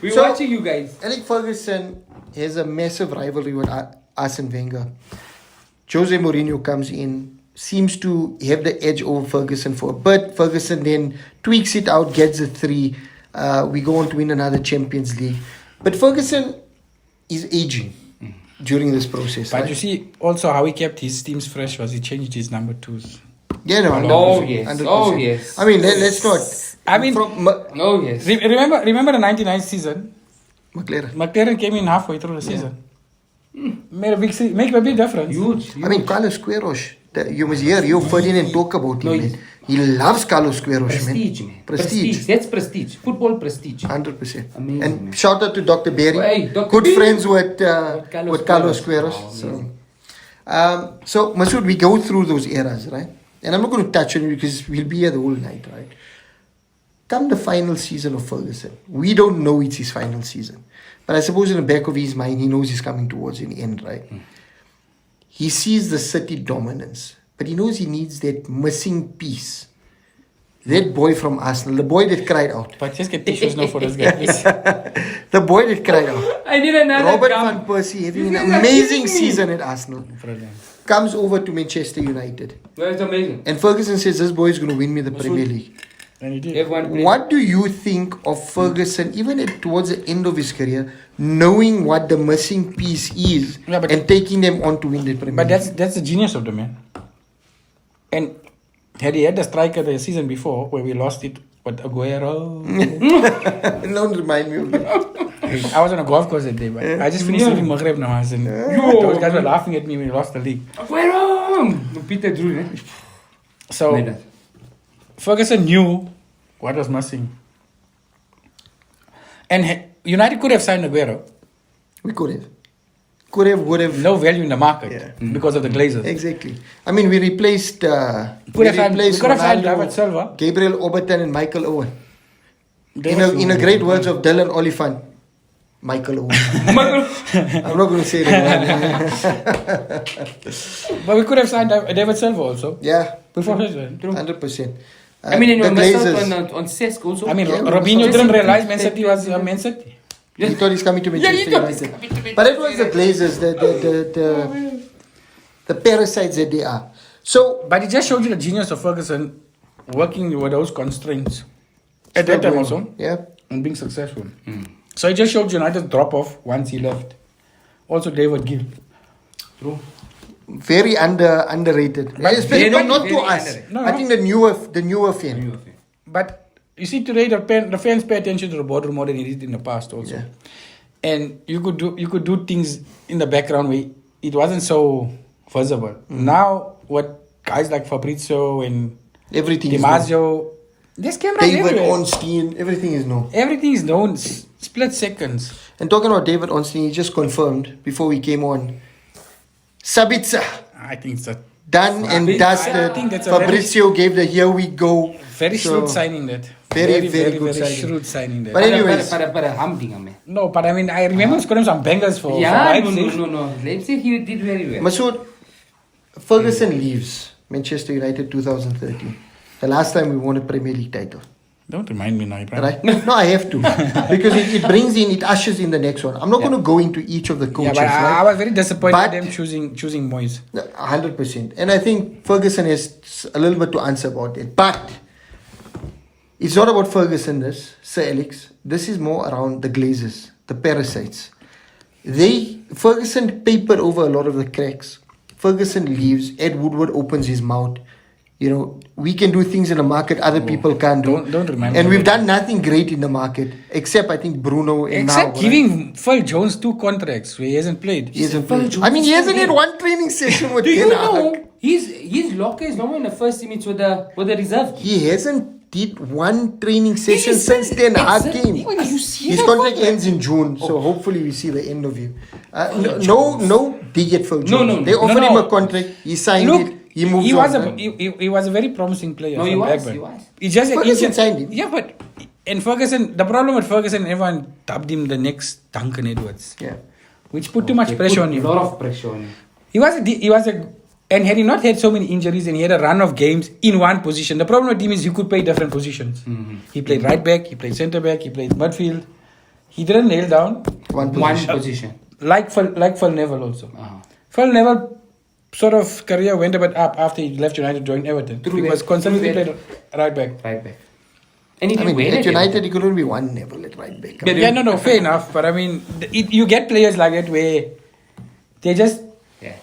We're So- watching you guys. Alex Ferguson has a massive rivalry with Arsene Wenger. Jose Mourinho comes in, seems to have the edge over Ferguson for a bit. Ferguson then tweaks it out, gets a 3. We go on to win another Champions League. But Ferguson is aging during this process. But right? you see also how he kept his teams fresh was he changed his number 2s. Yeah, no, Oh, 100%, yes. 100%. Oh, yes. I mean, let's not. I mean- Oh, yes. Remember the 99 season? McLaren. McLaren came in halfway through the season. Made a big difference. Huge. I mean, Carlos Queiroz You must hear Rio Ferdinand talk about him, man. He loves Carlos Queiroz, Prestige, man. man. Prestige. That's prestige. Football prestige. 100%. Amazing, And man. shout out to Dr. Berry. Hey, Dr. Good Berry. friends with Carlos Queiroz. Queiroz. Wow, So, Masud, we go through those eras, right? And I'm not going to touch on it because we'll be here the whole night, right? Come the final season of Ferguson. We don't know it's his final season. But I suppose in the back of his mind, he knows he's coming towards an end, right? He sees the City dominance. But he knows he needs that missing piece. That boy from Arsenal, the boy that cried out. But just get tissues now for this guy, please. The boy that cried out. I need another Robert gum. van Persie having an These guys are amazing killing me. season at Arsenal. Brilliant. Comes over to Manchester United. That's amazing. And Ferguson says, this boy is going to win me the Premier League. And he did. Everyone plays. What do you think of Ferguson, even towards the end of his career, knowing what the missing piece is Yeah, but- and taking them on to win the Premier But League? that's the genius of the man. And had he had the striker the season before where we lost it with Aguero. Don't remind me of that. I was on a golf course that day, but I just finished leaving Maghreb now. And those guys were laughing at me when we lost the league. Aguero! Peter Drew, eh? So Made that. Ferguson knew what was missing. And United could have signed Aguero. We could have. Would have. No value in the market Yeah. because of the Glazers. Exactly. I mean, we replaced. We could have signed Ronaldo, David Silva. Gabriel Oberton, and Michael Owen. They In a great words of Dylan Oliphant, Michael Owen. I'm not going to say that. But we could have signed David Silva also. Yeah, Before his win. 100%. I mean, the you missed out Glazers. on Cesc also. I mean, Yeah, Robinho just- didn't realize Man City was Man City. He thought he's coming to Yeah, Manchester he thought he's United. coming to Manchester But it was the Glazers, the parasites that they are. So, But it just showed you the genius of Ferguson working with those constraints at that time also yeah. and being successful. So it just showed United drop off once he left. Also David Gill. True. Very underrated. But not to very us. underrated. No, I no. think the newer fan. But you see today the fans pay attention to the boardroom more than they did in the past also. Yeah. And you could do things in the background where it wasn't so visible. Now what guys like Fabrizio and Everything is DiMaggio, there's cameras David everywhere. Ornstein, everything is known. Everything is known, split seconds. And talking about David Ornstein, he just confirmed before we came on. Sabitzer, I think it's a done and I dusted. think that's a Fabrizio gave the here we go. very So, shrewd signing that. Very good signing. shrewd signing that. But anyways, Para humdinger, man. No, but I mean, I remember scoring some bangers for Yeah, Leipzig. no. Leipzig, he did very well. Masood, Ferguson leaves Manchester United 2013. The last time we won a Premier League title. Don't remind me now, Right? No, I have to. Because it brings in, it ushers in the next one. I'm not going to go into each of the Yeah, coaches, but I right? was very disappointed But- with them choosing Moyes. 100%. And I think Ferguson has a little bit to answer about it. But it's not about Ferguson, this, Sir Alex. This is more around the Glazers, the parasites. Ferguson papered over a lot of the cracks. Ferguson leaves. Ed Woodward opens his mouth. You know, we can do things in the market other people can't do. Don't remind And me we've of done nothing great in the market, except I think Bruno and Except now. giving Phil Jones 2 contracts where he hasn't played. He hasn't Phil played. Jones I mean, he is hasn't so had good. one training session with Do you Ten Hag. know his locker is longer in the first team? It's with the reserve. He hasn't did one training session since Ten Hag came. When you see His that contract contract- ends in June, so hopefully we see the end of him. No dig at Phil Jones. no, They offered no. him a contract. He signed Look, it. He moved he on. was right? he was a very promising player. No, he from was, Blackburn. he was. It's just Ferguson signed him. Yeah, but and Ferguson, the problem with Ferguson, everyone dubbed him the next Duncan Edwards, Yeah. which put too much They pressure put on him. A lot of pressure on him. He was a, and had he not had so many injuries and he had a run of games in one position, the problem with him is you could play different positions. He played right back, he played centre back, he played midfield. He didn't nail down One One position. position. like Phil Neville also. Uh-huh. Phil Neville sort of career went a bit up after he left United, joined Everton. True He that, was constantly true played that. right back. Right back. And he I did mean, well at United, he could only be one Neville at right back. But- Yeah, no, fair enough. But I mean, you get players like that where they just Yeah.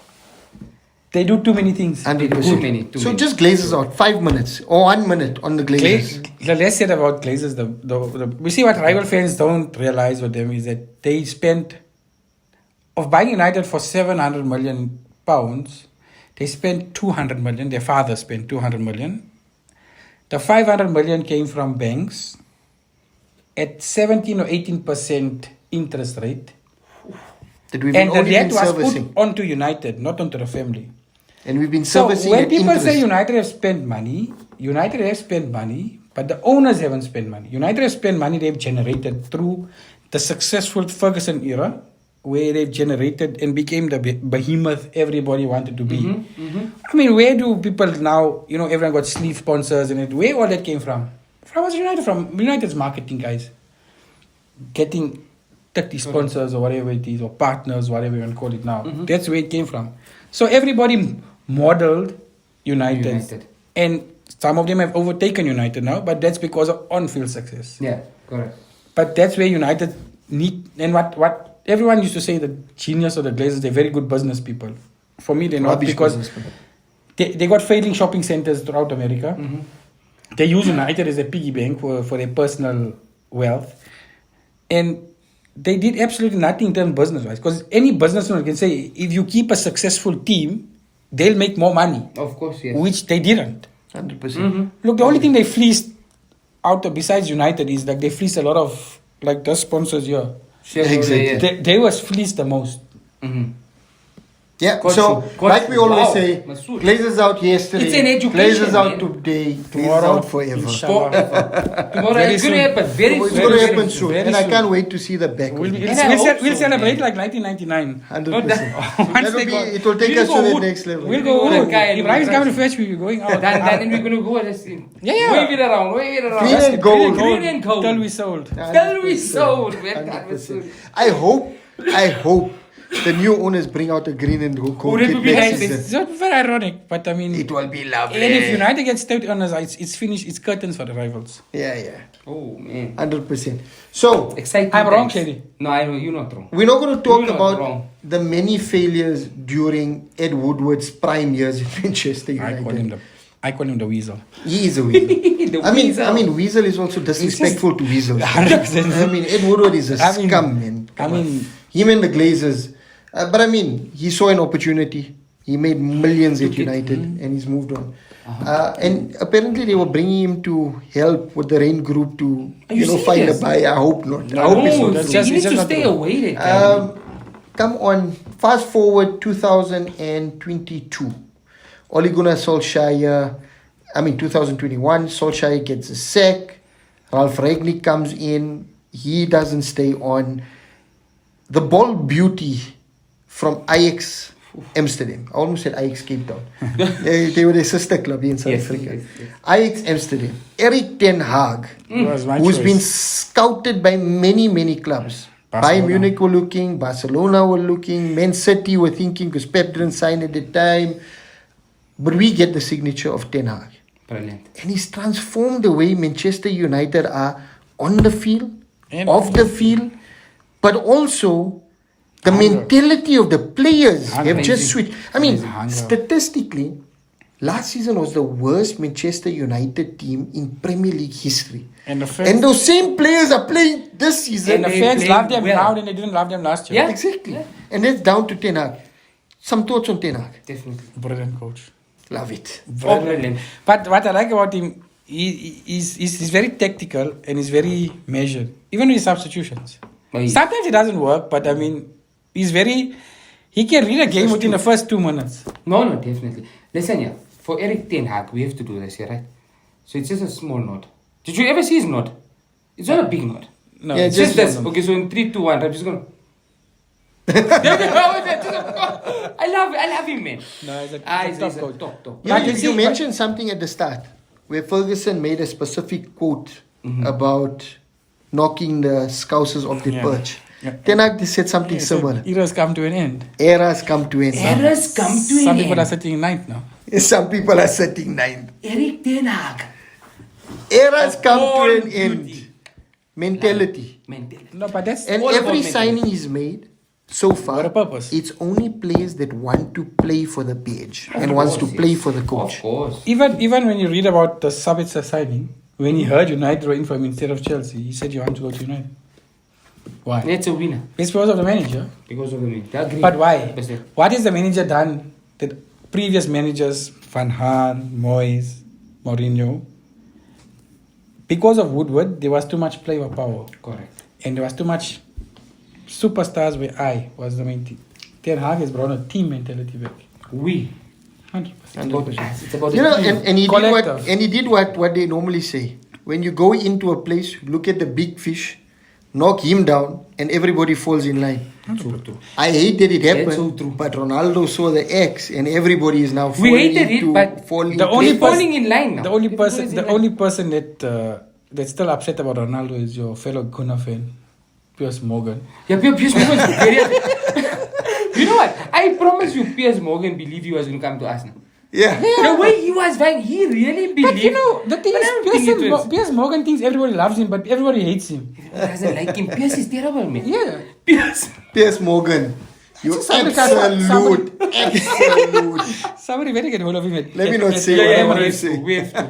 they do too many things. 100%. Too many. So just Glazers out. 5 minutes or 1 minute on the Glazers. The less said about Glazers, we see what rival fans don't realize with them is that they spent of buying United for £700 million. They spent 200 million. Their father spent 200 million. The 500 million came from banks at 17 or 18% interest rate. That we've And the only debt been was servicing. put onto United, not onto the family. And we've been So servicing when at people interest. say United have spent money, but the owners haven't spent money. United have spent money they've generated through the successful Ferguson era, where they've generated and became the behemoth everybody wanted to be. I mean, where do people now, everyone got sleeve sponsors and where all that came from? From United's marketing guys. Getting 30 sponsors or whatever it is, or partners, whatever you want to call it now. That's where it came from. So everybody modeled United. And some of them have overtaken United now, but that's because of on-field success. Yeah, correct. But that's where United need, and what everyone used to say, the genius of the Glazers, they're very good business people. For me, they're not, Rubbish because business people. they got failing shopping centers throughout America. They use United as a piggy bank for their personal wealth. And they did absolutely nothing in terms of business-wise. Because any businessman can say, if you keep a successful team, they'll make more money. Of course, yes. Which they didn't. 100%. Look, the only thing they fleeced out of, besides United, is like they fleeced a lot of like the sponsors here. Exactly. They was fleeced the most. Yeah, Got so you. Got like you. we always Wow. say, Masud. Glazers out yesterday, It's an education, Glazers out man. today, Glazers Tomorrow, out forever. inshallah. Tomorrow Very it's going to soon. happen very It's soon. going to very happen soon, Very and I soon. can't wait to see the back. We'll, of we'll, it. And I hope we'll so, celebrate man. like 1999. 100%. Once That'll they be, go- it will take we'll us go to the wood. next level. We'll go We'll wood. go If Ibrahim's wood. coming to fetch me, we're going out. Then we're going to go. Let's see. Yeah. Wave it around. Green and gold. Green and gold. Till we sold. Till we sold. 100%. I hope the new owners bring out a green and gold Would it kit be next nice? season. It's not very ironic, but I mean, It will be lovely. and if United gets 30 on us, it's finished. It's curtains for the rivals. Yeah. Oh, man. 100%. So, Exciting. I'm wrong, times. Shady. No, I know. You're not wrong. we're not going to talk You're not about wrong. the many failures during Ed Woodward's prime years at Manchester I call him United. the weasel. He is a weasel. The I weasel. mean, Weasel is also disrespectful to Weasel. 100%. I mean, Ed Woodward is a scum, man. I mean, Him and the Glazers. But I mean, he saw an opportunity. He made millions at United and he's moved on. And apparently they were bringing him to help with the Rain Group to, find a serious? buyer. I hope not. I No, hope it's not that's true. just- You need it's to not stay true. away there. Come on, fast forward 2022. Ole Gunnar Solskjaer, 2021, Solskjaer gets a sack. Ralph Rangnick comes in. He doesn't stay on. The ball beauty from Ajax Amsterdam. I almost said Ajax Cape Town. they were the sister club here in South Africa. Yes. Ajax Amsterdam. Eric Ten Hag, was my who's choice. been scouted by many clubs. Barcelona. Bayern Munich were looking, Barcelona were looking, Man City were thinking because Pep didn't sign at the time. But we get the signature of Ten Hag. Brilliant. And he's transformed the way Manchester United are on the field, And off the field, but also the Hunger. mentality of the players Hunger. have just switched. I mean, Hunger. statistically, last season was the worst Manchester United team in Premier League history. And the fans, And those same players are playing this season. and the they fans played love them well. now than they didn't love them last year. Yeah. Exactly. Yeah. And that's down to Ten Hag. Some thoughts on Ten Hag? Definitely. Brilliant coach. Love it. Oh, brilliant. But what I like about him, he's very tactical and he's very measured, even with his substitutions. Oh, yeah. Sometimes it doesn't work, but I mean, he can read a game within the first 2 minutes. No, definitely. Listen, yeah. For Eric Ten Hag, we have to do this here, right? So it's just a small nod. Did you ever see his nod? It's not a big nod. No, Yeah, It's just this. one. Okay, so in 3, 2, 1, I'm just gonna. I love him, man. No, he's a He's top a coach. top. You, But you, you see, you but- mentioned something at the start where Ferguson made a specific quote about knocking the Scousers off the Yeah. perch. Yeah. Ten Hag said something Yeah, so similar. eras come to an end. Eras come to an end. Errors come to Some an people are end. sitting in ninth now. Some people are sitting ninth. Eric Ten Hag. Eras Of come all to an beauty. end. Mentality. Mentality. No, but that's And all about every mentality. signing he's made so far, For a purpose. it's only players that want to play for the page and wants to course, play yes. for the Of coach. course. even when you read about the Sabitzer signing, when he heard United were in for him instead of Chelsea, he said, "You want to go to United." Why? That's a winner It's because of the manager. because of the man. They agree. But why? 100%. What has the manager done that previous managers, Van Gaal, Moyes, Mourinho, because of Woodward, there was too much player power. Correct. And there was too much superstars where I was the main team. Ten Hag has brought a team mentality back. We. 100%. It's about You know, the team. and he did Collective. what they normally say. When you go into a place, look at the big fish, knock him down, and everybody falls in line. True. I hate that it happened, That's so true. but Ronaldo saw the X, and everybody is now We falling hated it, into but falling. the only They're falling in line now. The only Everybody's person, in the line. only person that's still upset about Ronaldo is your fellow Gunnar fan, Piers Morgan. Yeah, Piers Morgan is very... You know what? I promise you, Piers Morgan believed he was going to come to Arsenal. Yeah. The way he was vying, he really believed. But you know, the thing But I don't think it is, was- Piers Morgan thinks everybody loves him, but everybody hates him. Everyone doesn't like him. Piers is terrible, man. Yeah. Piers. Morgan. You Somebody- absolute. Somebody better get hold of him. Let me not say Yeah, what I yeah, want we to have say. to. We have to.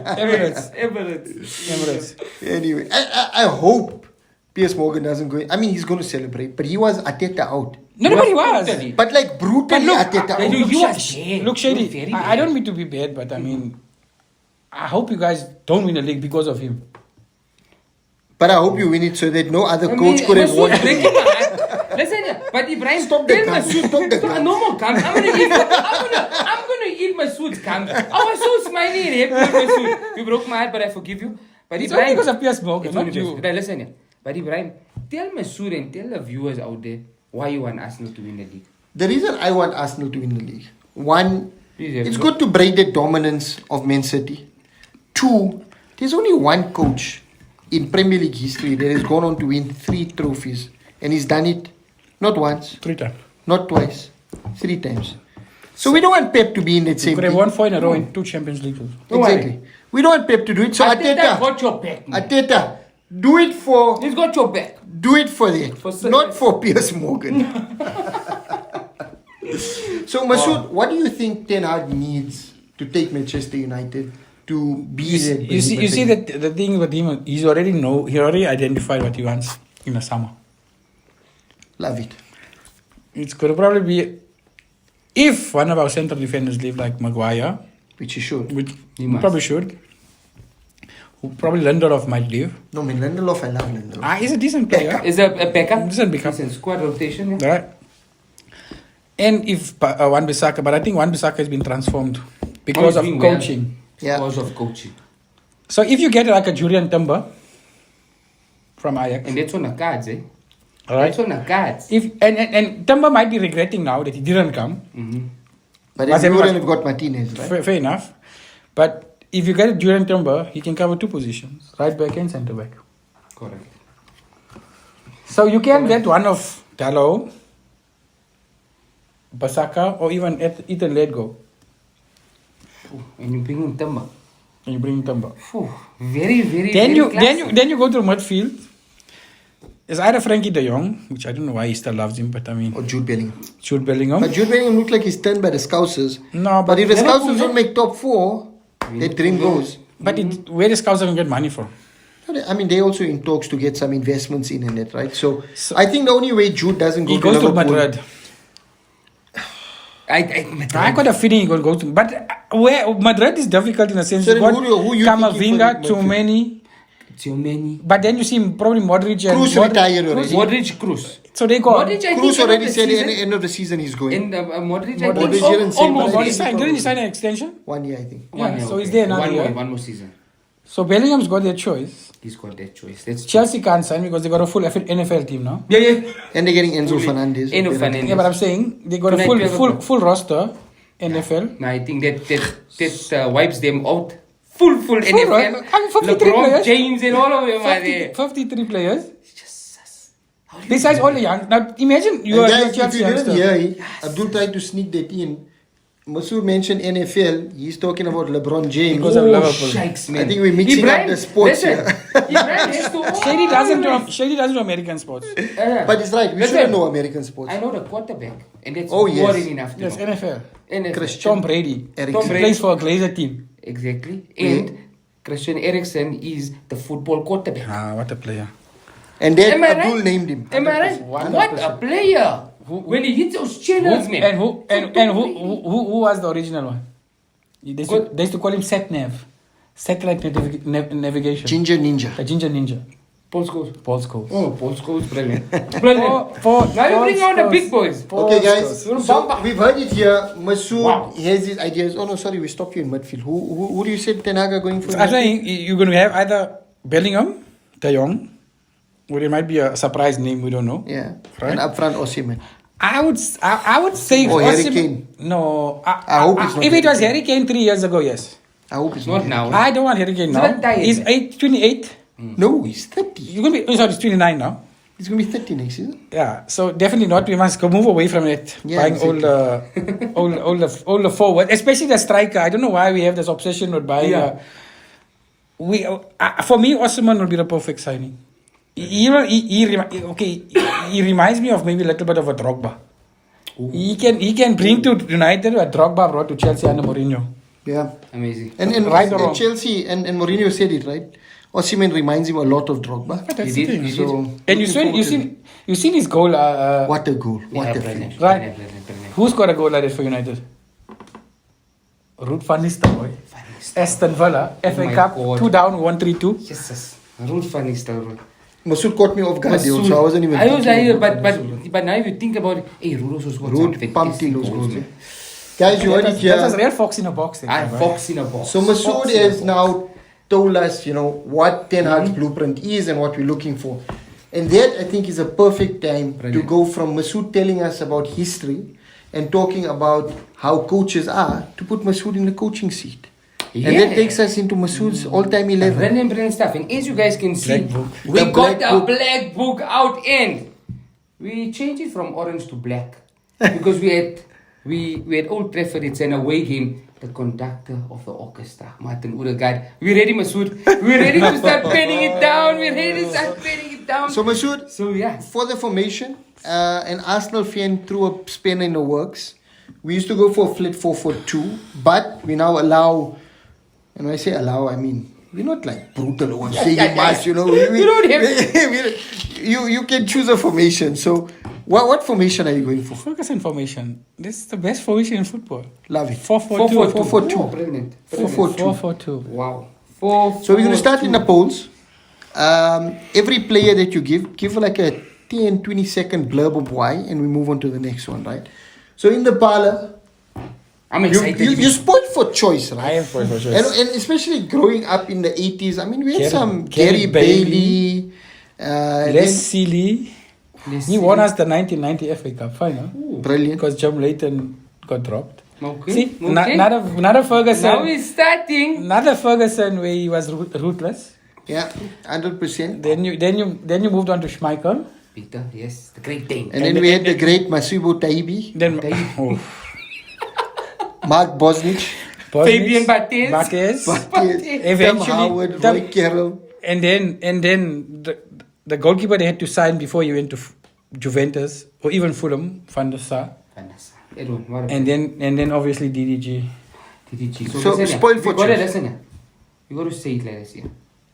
Emirates. Anyway, I hope Piers Morgan doesn't go. I mean, he's going to celebrate, but he was Ateta out. Nobody was. Totally. But like brutally But look, Ateta I out. do- you was bad. Look, You were Shady, very I bad. don't mean to be bad, but I mean, I hope you guys don't win the league because of him. But I hope you win it so that no other I coach mean, could have Masud, won. break your heart. Listen, but Ibrahim, Stop the tell gun. Masud, Stop the gun. No more guns. I'm gonna eat Masud's guns. I was so smiling and happy with Masud. You broke my heart, but I forgive you. But It's only Ibrahim, because of Piers Morgan, it's not only because- you. Right, listen here. But Ibrahim, tell Masud and tell the viewers out there why you want Arsenal to win the league. The reason I want Arsenal to win the league, one, Please, it's good to break the dominance of Man City. Two, there's only one coach in Premier League history that has gone on to win 3 trophies, and he's done it not once, 3 times. not twice, 3 times. So we don't want Pep to be in that You same could have team. won 4 in a row in 2 Champions League. Don't Exactly. worry. We don't want Pep to do it. So Arteta got your back, man. Arteta, do it for He's got your back. that, For certain. not for Piers Morgan. So Masud, what do you think Ten Hag needs to take Manchester United to be there? You see that the thing with him, he already identified what he wants in the summer. Love it. It's going to probably be, if one of our central defenders leave like Maguire, Which he should. which He he must. probably should, probably Lindelof might leave. No, man, Lindelof, I love Lindelof. He's a decent player. Is a backup? Decent backup. Decent squad rotation, yeah. Right. And if Wan-Bissaka, but I think Wan-Bissaka has been transformed because Oh, of he's doing well. coaching. Yeah. Because of coaching. So if you get like a Julian Timber from Ajax, And that's on the cards, eh? all right? That's on the cards. If and Timber might be regretting now that he didn't come. But Was then we everyone- wouldn't have got Martinez, right? Fair enough. But if you get a Julian Timber, he can cover 2 positions, right back and centre back. Correct. So you can get one of Dalot, Basaka, or even Ethan Ledgo, And you bring in Timber. and you bring Timber. Phew, very, very, Then very you classy. then you go to midfield. It's either Frankie De Jong, which I don't know why he still loves him, but I mean Or Jude Bellingham. Jude Bellingham. But Jude Bellingham looked like he's turned by the Scousers. No, But if the Liverpool, Scousers don't make top 4, their dream goes. but where the scouts can get money from? I mean, they're also in talks to get some investments in it, right? So I think the only way Jude doesn't go He to goes to Liverpool, Madrid. I I got a feeling he will go to, but where Madrid is difficult in a sense. So You then got who you thinking Camavinga, for the too many. Too many. But then you see probably Modric and Cruz retired already. Modric, Cruz. So they go. Modric, I Cruz think, already end of the said at season- the end of the season he's going. And Modric, I Modric think, didn't say, almost. but I Didn't think he sign an extension? 1 year, I think. Yeah, so he's there another year. One more season. So Bellingham's got their choice. He's got that choice. That's Chelsea can't sign because they got a full NFL team now. Yeah. And they're getting Enzo Fernandez. Enzo Fernandez. Yeah, but I'm saying they got a Tonight we have a- full roster NFL. No, I think that wipes them out. Full NFL. right? I mean, 53 LeBron players. James and all of them are there. 53 players. It's just us. How do you Besides do all that? the young. Now imagine you And are guys, if Chelsea you didn't youngster. hear it, Abdul tried to sneak that in. Masud mentioned NFL. He's talking about LeBron James. Because of Liverpool. Shikes, man. I think we're mixing up the sports listen, here. Ibrahim has to Shady doesn't do American sports. But it's right. We Listen, shouldn't know American sports. I know the quarterback, and that's Oh, more yes. than enough to Yes, know. NFL. NFL. Christian Tom Brady. Eriksen. Tom He Brady. plays for a Glazer team. Exactly. And Christian Eriksen is the football quarterback. Ah, what a player. And then Am I Abdul right? named him. Am I right? 100%. What a player! when he hits those channels, man. Who was the original one? They used to call him Satnav. Satellite navigation. Ginger Ninja. The Ginger Ninja. Paul Scholes. Paul Scholes. Oh, Paul Scholes, brilliant. Brilliant. Now Now you bring on the big boys. Okay, guys. Scholes. So we've heard it here. Masood Wow. has his ideas. Oh no, sorry, we stopped you in midfield. Who do you say Ten Hag are going for? I think you're going to have either Bellingham, De Jong, or it might be a surprise name, we don't know. Yeah. Right. And up front, Osimhen. I would say Or Harry Osimhen- Kane. No, I hope it's not if Harry it was Kane. Harry Kane 3 years ago, yes. I hope it's Not not. now. I don't want Harry Kane He's now. not tired, He's man. 28. No, he's 30. You're going to be, sorry, he's 29 now. He's going to be 30 next season. Yeah, so definitely not. We must go move away from it. Yeah, Buying exactly. all the forward, especially the striker. I don't know why we have this obsession with buying. Yeah. For me, Osimhen will be the perfect signing. He reminds me of maybe a little bit of a Drogba. He can bring to United what Drogba brought to Chelsea under Mourinho. Yeah. Amazing. And Right or wrong? Chelsea and Mourinho said it, right? Osimhen reminds him a lot of Drogba. But that's He the did, thing. he So, And you seen his goal. what a goal. What Yeah, a brilliant. finish. Right. Brilliant. Who scored a goal like that for United? Ruud van Nistelrooy. Aston Villa, FA my Cup, God. 2 down, 1-3-2. Jesus. Ruud van Nistelrooy. Masood caught me off guard, so I wasn't even I was thinking like, about Masood. but now if you think about it, hey, Ruud also scored some Ruud pumped in fantastic those goals. man. Guys, you heard it That was here. real fox in a box. Fox in a box. So Masood Fox in a has box. now told us, what Ten Hag's blueprint is and what we're looking for. And that, I think, is a perfect time to Brilliant. go from Masood telling us about history and talking about how coaches are to put Masood in the coaching seat. Yeah. And that takes us into Masood's all-time 11. Brilliant stuff. And as you guys can see, Black book. we The got black the book. black book out in. We changed it from orange to black because we had Old Trafford. It's an away game. The conductor of the orchestra, Martin Odegaard. We ready, Masud? We ready to start penning it down. We ready to start penning it down. So Masood, So yeah. for the formation, an Arsenal fan threw a spanner in the works. We used to go for a flit 4-4-2, but we now allow, and when I say allow, I mean, we're not like brutal or saying much, You don't have you can choose a formation. So what formation are you going for? Focus on formation. This is the best formation in football. Love it. 4-4-2. 4-4-2. Oh, brilliant. 4-4-2. 4-4-2. Wow. So we're going to start in the polls. Every player that you give like a 10, 20 second blurb of why, and we move on to the next one, right? So in the parlor, I'm you, excited. you spoiled for choice, right? I am for choice. And especially growing up in the 80s, I mean, we had Gary- some Gary Gary Bailey. Les Sealy. Let's He see. won us the 1990 FA Cup final Brilliant. because Jim Leighton got dropped. Okay. See, Okay. another Ferguson. Now we're starting. Another Ferguson where he was ruthless. Yeah, 100%. Then you moved on to Schmeichel. Peter, yes, the great Dane. And then we had the great Masubo Taibi, Then Mark Bosnich, Fabian Barthez. Tim Eventually, Howard, Roy Carroll. and then the goalkeeper they had to sign before you went to Juventus or even Fulham, Van der Sar, Edwin, what a- and then obviously DDG. TTG. So, listen, spoiled for you gotta choice. listen. You gotta say it like this, yeah.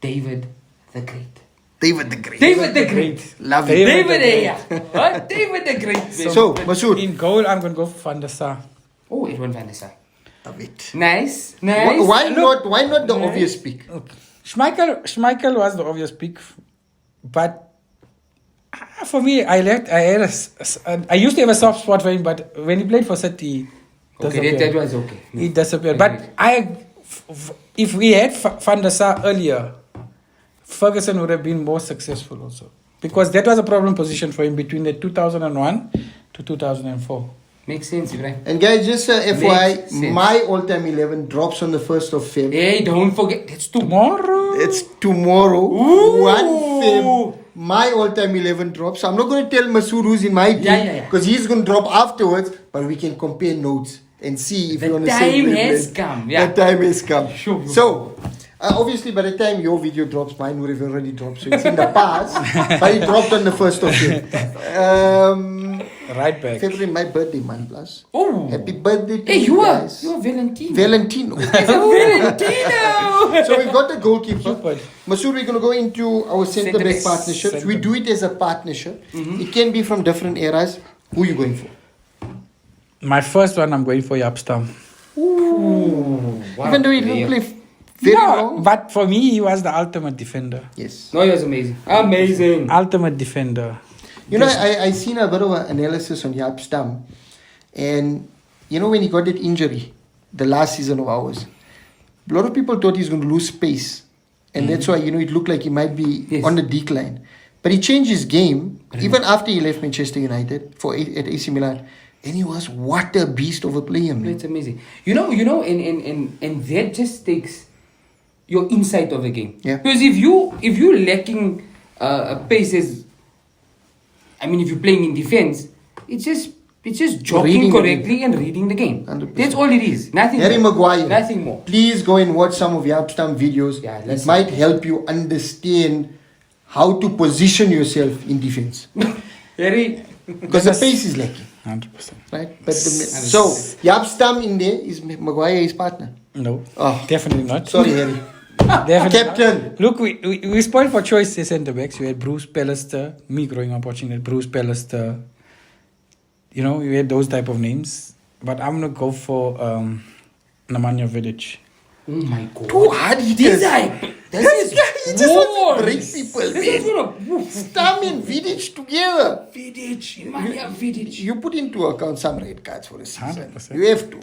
David the Great. David the Great. David the Great. Love it. David David, the yeah. What? David the Great. So, Masood. In goal, I'm gonna go for Van der Sar. Oh, Edwin Van der Sar. Love it. Nice. Why not the obvious pick? Schmeichel was the obvious pick, but for me, I used to have a soft spot for him, but when he played for City, Okay, that was okay. he disappeared. But if we had Van der Sar earlier, Ferguson would have been more successful also, because that was a problem position for him between the 2001 to 2004. Makes sense, Ibrahim. And guys, just FYI, Makes sense. my all-time 11 drops on the 1st of Feb. Hey, don't forget. That's too. Tomorrow, It's tomorrow, Ooh. 1 Feb. My all-time 11 drops. I'm not going to tell Masood who's in my team Yeah. because he's going to drop afterwards, but we can compare notes and see if The you're on the same time has wavelength. come, yeah. The time has come. Sure. So, obviously, by the time your video drops, mine would have already dropped. So it's in the past, but it dropped on the 1st of Feb. right back. February, my birthday month, plus. Oh. Happy birthday to Hey, you you are guys. Valentino. Valentino. Valentino. So we've got the goalkeeper. Super. Masood, we're going to go into our centre-back Centre-backs. partnerships. We do it as a partnership. It can be from different eras. Who are you going for? My first one, I'm going for Yapstam. Even though he didn't play very long. But for me, he was the ultimate defender. Yes. No, he was amazing. Amazing. Ultimate defender. You know, I seen a bit of an analysis on Jaap Stam. And, you know, when he got that injury, the last season of ours, a lot of people thought he's going to lose space. And that's why, you know, it looked like he might be on the decline. But he changed his game, even after he left Manchester United at AC Milan. And he was what a beast of a player, man. It's amazing. You know, and that just takes your insight of the game. Yeah. Because if you're lacking paces, I mean, if you're playing in defense, it's just jogging correctly and reading the game. 100%. That's all it is. Nothing. Harry more. Maguire. Nothing more. Please go and watch some of Jaap Stam videos. Yeah, it might help you understand how to position yourself in defense. Harry. Because the pace is lacking. 100%. Right? But so, Jaap Stam in there, is Maguire his partner? No. Oh. Definitely not. Sorry, Harry. Definitely Captain. not. Look, we spoiled for choice centre backs. We had Bruce Pallister. Me growing up watching that, Bruce Pallister. You know, we had those type of names. But I'm going to go for Nemanja Vidic. Oh my God. Too hard he This does. guy. This guy, he just wants to break Wars. people, This man. is gonna Stam and Vidic together. Vidic. Nemanja Vidic. You put into account some red cards for a season. 100%. You have to.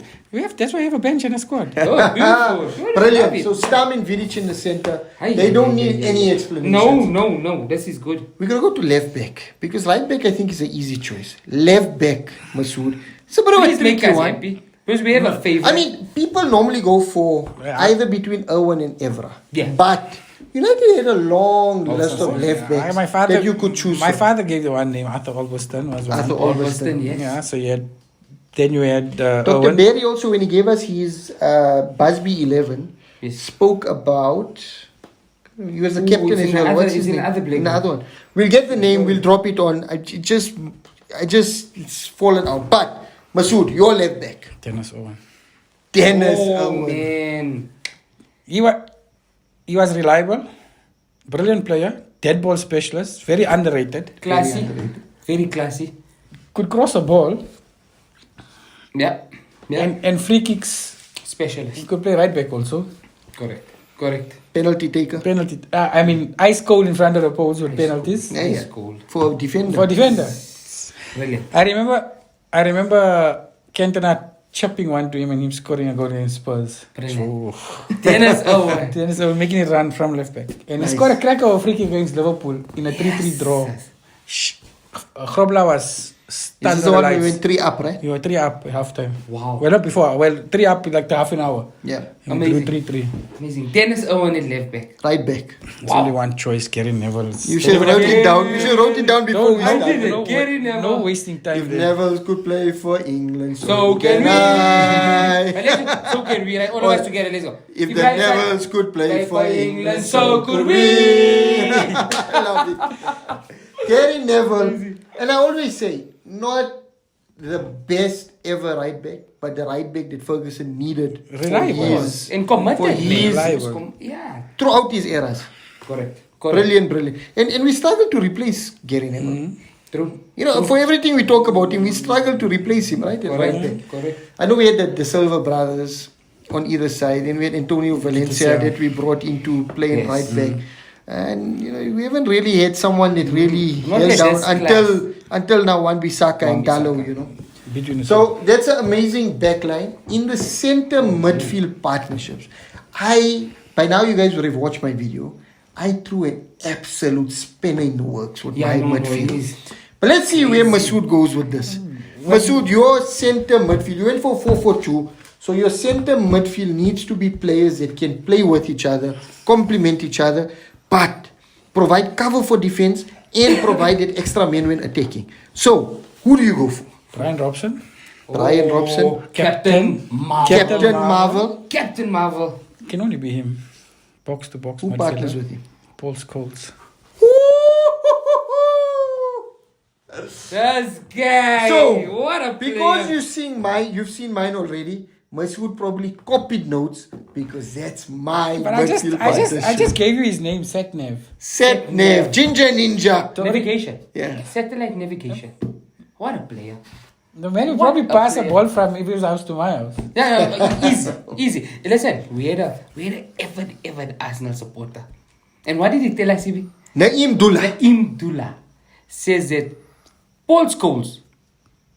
That's why we have a bench and a squad. Oh, beautiful. Sure, Brilliant. love it. So Stam and Vidic in the center. Aye, They don't yeah, need yeah, any yeah. explanation. No. This is good. We're going to go to left back. Because right back, I think, is an easy choice. Left back, Masud. It's a bit of a Please make tricky us one. happy. Because we have a favorite. I mean, people normally go for Yeah. either between Irwin and Evra. Yeah. But United had a long list of left backs My father, that you could choose My from. father gave the one name. Arthur Albiston was one. Arthur Albiston, yes. Yeah, so you had. Then you had Dr. Owen. Berry also, when he gave us his Busby 11, Yes. spoke about. He was the Ooh, captain it's as in well. the What's other- his it's in name? the other black In the one. other one. We'll get the name. We'll drop it on. It's fallen out. But Masud, your left back, Dennis Owen. Dennis Oh, Irwin. man. He was reliable, brilliant player, dead ball specialist, very underrated. Classy. Very classy. Could cross a ball Yeah. and free kicks. He Specialist. could play right back also. Correct. Penalty taker. Penalty. Ice cold in front of the post with penalties. Yeah, yeah. Ice cold. For defender. For defender. Brilliant. I remember Cantona chipping one to him and him scoring a goal against Spurs. Brilliant. Dennis Owen. Dennis Owen making it run from left back. And he scored a cracker of a free kick against Liverpool in a 3-3 draw. Grobler was This stunned is the one we alive. went 3 up, right? You were 3 up at half time. Wow. Well, not before. Well, 3 up in like the half an hour. Yeah. And Amazing. 3-3. Amazing. Dennis Owen at left back. Right back. It's only one choice, Gary Neville. You should have wrote it down. You should have wrote it down before we I started. did it. Gary Neville. No wasting time If there. Neville could play for England, So can we. I. So can we. Right? All of us together. Let's go. If You the guys Nevilles could play for England, so could we. I love it. Gary Neville, and I always say, not the best ever right back, but the right back that Ferguson needed Reliable. And committed. for his Reliable. Yeah. throughout his eras. Correct. Brilliant. And we struggle to replace Gary Neville. True. You know, for everything we talk about him, we struggle to replace him, right? At right back. Correct. I know we had the Silva brothers on either side, and we had Antonio Valencia that we brought in to play in right back. And you know, we haven't really had someone that really Not held that down that's until now. Wan-Bissaka and Gallo, Wan-Bissaka. you know. Between the So that's an amazing backline in the center midfield partnerships. By now you guys would have watched my video. I threw an absolute spinner in the works with my midfield. But let's see where Masud goes with this. Masud, your center midfield, you went for 4-4-2. So your center midfield needs to be players that can play with each other, complement each other, but provide cover for defense and provide that extra man when attacking. So, who do you go for? Brian Robson. Brian Robson. Captain Marvel. Captain Marvel. Captain Marvel. Can only be him. Box to box. Who midfielder. partners with him? Paul Scholes. This guy. So, what a because player. you've seen mine already, Masud probably copied notes because that's my But I midfield just partnership. gave you his name, Satnev. Satnav, Ginger Ninja. Navigation. Yeah. Satellite navigation. What a player. The man would What probably a pass a player. ball from his house to my house. Yeah, easy. Listen, we had a avid Arsenal supporter. And what did he tell us, Ibi? Naeem Dullah. Naeem Dullah says that Paul Scholes,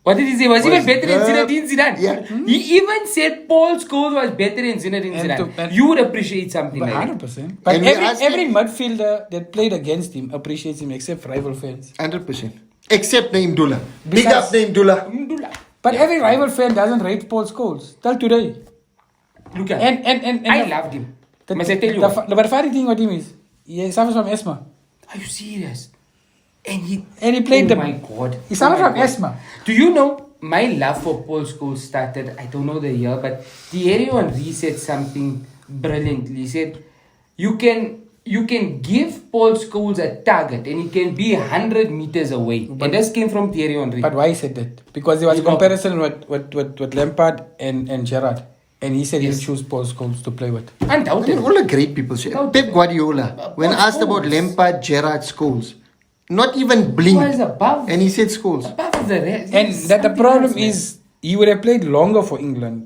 what did he say? Was even better than Zinedine Zidane. Yeah. He even said Paul Scholes was better than Zinedine Zidane. You would appreciate something But like that. 100%. But And we asked every him- midfielder that played against him appreciates him except rival fans. 100%. Except Naeem Dullah. Big Besides- up Naeem Dullah. Naeem Dullah. But every rival fan doesn't rate Paul Scholes till today. Look at And I the- loved him. The, Must I tell you the, what? but the funny thing about him is he suffers from asthma. Are you serious? And he played oh my God. He suffered my from God. asthma. Do you know my love for Paul Scholes started? I don't know the year, but Thierry Henry said something brilliantly. He said, "You can give Paul Scholes a target, and he can be 100 meters away." And this came from Thierry Henry. But why he said that? Because there was a You know- comparison with Lampard and Gerrard. And he said Yes. he'll choose Paul Scholes to play with. I mean, Undoubtedly. all the great people say. No, Pep Guardiola, when Paul asked about Scholes. Lampard, Gerrard, Scholes, not even He blink. was above. And he said Scholes. Above the rest. And It's that the something problem else, man. is he would have played longer for England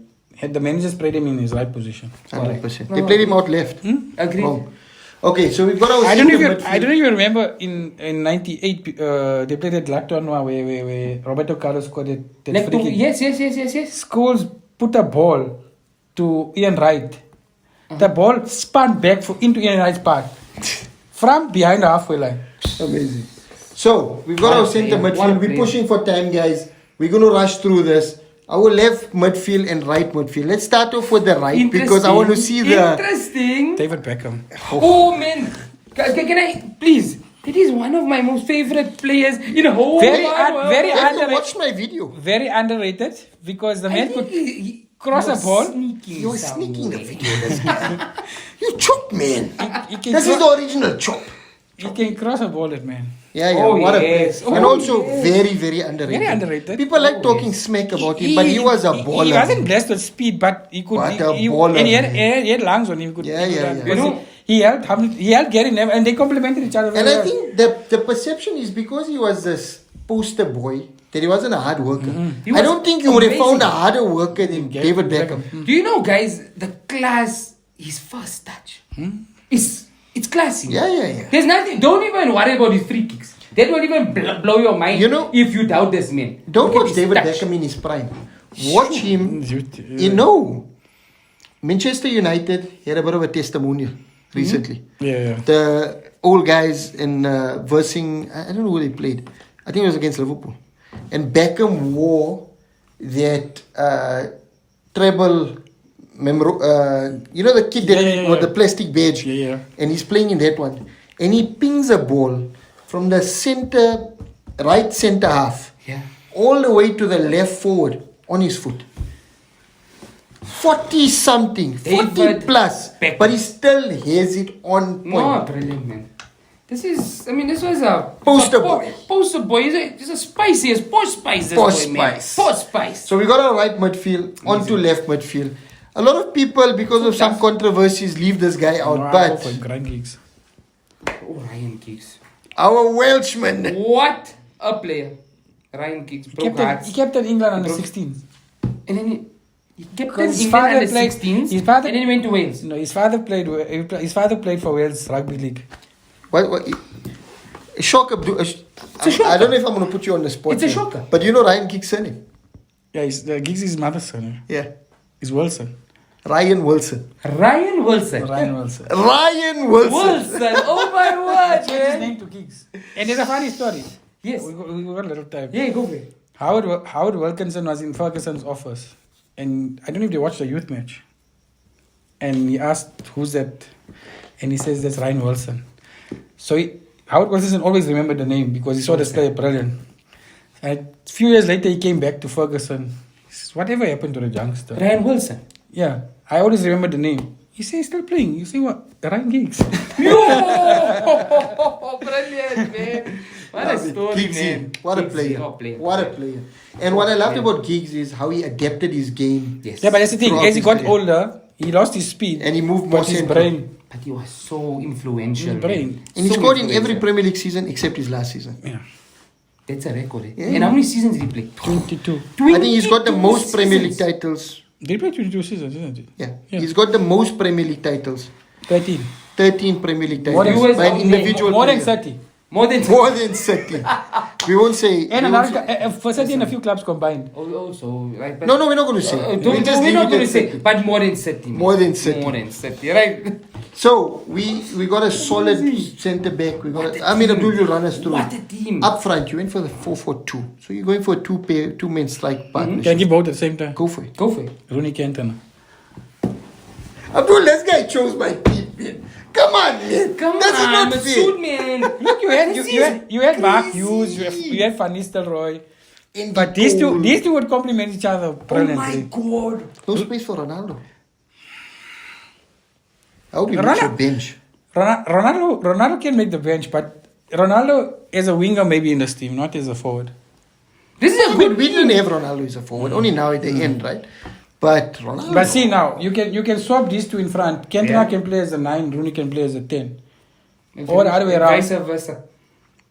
had the managers played him in his right position. 100%. No, They played him out left. Agreed. Wrong. Okay, so we've got our I don't centre even midfield. I don't even remember in '98 they played at Lactonwa where Roberto Carlos scored that Left free to, kick. yes. Scholes put a ball to Ian Wright. The ball spun back into Ian Wright's path from behind the halfway line. Amazing. So, we've got One our centre player, midfield. one We're player. pushing for time, guys. We're going to rush through this. Our left midfield and right midfield. Let's start off with the right because I want to see the... Interesting. David Beckham. Oh man, can I please? It is one of my most favorite players in the whole Very wide world. very Have you underrated. watched my video? Very underrated because the I man think could he cross was a ball. sneaking You were sneaking the somewhere. video. This guy. You chop, man. he can This is cro- the original chop. he can cross a ball, that man. Yeah, Oh, what yes. a player. And Oh, also yes. very, very underrated. Very underrated. People like talking yes. smack about him, but he was a baller. He wasn't blessed with speed, but he could. What a he, baller, and he man. had lungs on him. He could, Yeah, he could yeah, run. yeah. Because You know- he helped Gary Neville, and they complemented each other. And very I well. think the perception is because he was this poster boy that he wasn't a hard worker. He I was don't think you would have found a amazing. harder worker than David Beckham. Do you know, guys? The class, his first touch, it's classy. Yeah. There's nothing. Don't even worry about his free kicks. They won't even blow your mind. You know- if you doubt this man. Don't Look at watch his David touch. Beckham in his prime. Watch him. Yeah. You know, Manchester United had a bit of a testimonial recently. Yeah. The old guys in versing, I don't know who they played. I think it was against Liverpool. And Beckham wore that treble, you know the kid that Yeah. with the plastic badge. Yeah. And he's playing in that one. And he pings a ball from the right center half, Yeah. all the way to the left forward on his foot. 40 something, 40 David plus, Beckham. but he still has it on point. No, brilliant, man. This was a Poster boy. Poster boy. He's a spicy, it's posh spice. This Posh boy, man. spice. Posh spice. So we got our right midfield onto left midfield. A lot of people, because of some controversies, leave this guy out, No, I'll go but for grind gigs. Oh, Ryan Giggs. our Welshman, What a player. Ryan Giggs broke hearts. He kept England under broke- 16. And then he kept Because his his England father under played- 16s. his father- and then he went to Wales. No, his father played for Wales Rugby League. what shock Abdul. I don't know if I'm going to put you on the spot. It's a here, shocker. But you know Ryan Giggs' surname? Yeah, Giggs is his mother's son. Yeah. He's Wilson. Ryan Wilson. Ryan Wilson. Ryan Wilson. Ryan Wilson. Wilson. Oh my word, Changed his man. name to Giggs. And there's a funny story. Yes. We got a little time. Yeah, go for it. Howard Wilkinson was in Ferguson's office, and I don't know if they watched the youth match. And he asked, "Who's that?" And he says, "That's Ryan Wilson." So Howard Wilkinson always remembered the name because he saw this player brilliant. And a few years later, he came back to Ferguson. He says, "Whatever happened to the youngster?" Ryan Wilson. Yeah, I always remember the name. He says, "Still playing." You say what? Ryan Giggs. Yo! Brilliant, man. What a story, Giggsy. man. What a Giggsy, player. What a player. And what I loved about Giggs is how he adapted his game. Yes. Yeah, but that's the thing. Throughout As he his got career. older, he lost his speed And he moved more but his central. brain. But he was so influential. His brain. man. And he So scored in every influential. Premier League season except his last season. Yeah. That's a record. Eh? Yeah. And how many seasons did he play? 22. I think he's got the 22 most Premier League seasons. titles. Did he play 22 seasons, isn't it? Yeah. Yeah. He's got the most Premier League titles. 13. 13 Premier League More titles than- by an individual More than player. 30. More than More than 30. We won't say. And we won't another, for 30 and a few clubs combined. Also, right? But no, we're not going to say. we're just not leave it going to at say, 30. but more than 30. More than 30. More than 30, right? So we got a solid centre back. We got. Abdul will run us through. What a team. Up front, you went for the 4-4-2. So you're going for a two-man strike partnership. Can you both at the same time? Go for it. Go for it. Rooney Kenton. Abdul, this guy chose my team, man. Come on, man. Come That's on, not Masud, fair. man. Look, you had Mark crazy. Hughes, you had Van Nistelrooy. In But the these goal. two would complement each other Oh brilliantly. my God. No space for Ronaldo. I hope he makes your bench. Ronaldo can make the bench, but Ronaldo as a winger maybe in this team, not as a forward. This is a We good didn't have Ronaldo as a forward. Only now at the end, right? But Ronaldo. But see now, you can swap these two in front. Cantona Yeah. can play as a 9, Rooney can play as a 10. Or the other way around. Vice versa.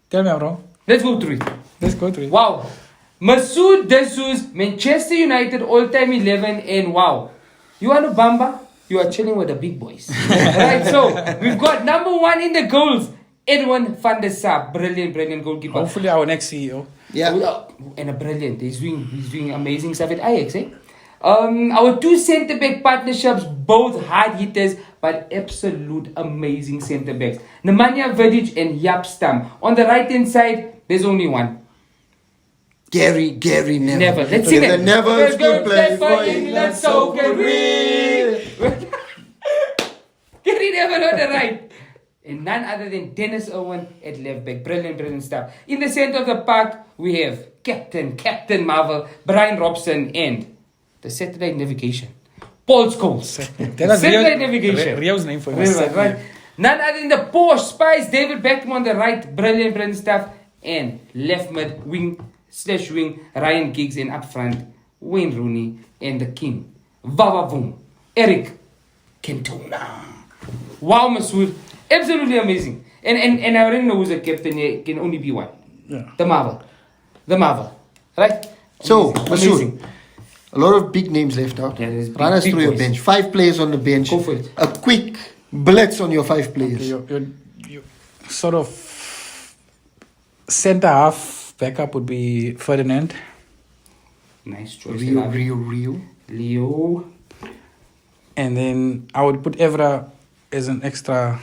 Tell me I'm wrong. Let's go through it. Let's go through it. Wow. Masud Dasoo's Manchester United all-time 11, and wow. You are no Bamba, you are chilling with the big boys. Right, so we've got number 1 in the goals, Edwin van der Sar. Brilliant goalkeeper. Hopefully our next CEO. Yeah. And a brilliant. He's doing amazing stuff at Ajax, eh? Our 2 centre-back partnerships, both hard hitters, but absolute amazing centre-backs. Nemanja Vidic and Jaap Stam. On the right-hand side, there's only one. Gary Neville. Never. Let's sing The it. Neville's good play for for England, so can we. Gary Neville on the right. And none other than Dennis Owen at left back. Brilliant stuff. In the centre of the park, we have Captain Marvel, Brian Robson, and the Saturday Navigation, Paul Scholes. That was Saturday Rio's- Navigation. Rio's name for Right, him. right. None other than the Porsche Spice, David Beckham on the right. Brilliant stuff. And left mid, wing, Ryan Giggs, and up front, Wayne Rooney and the King. Vavavoom, Eric Cantona. Wow, Masud. Absolutely amazing. And I already know who's the captain here. It can only be one. Yeah. The Marvel. Right? So, Amazing. Masud, a lot of big names left out. Yeah, there's Run us big through your boys. bench. 5 players on the bench. Go for it. A quick blitz on your 5 players. You sort of centre half backup would be Ferdinand. Nice choice. Rio. Leo. And then I would put Evra as an extra.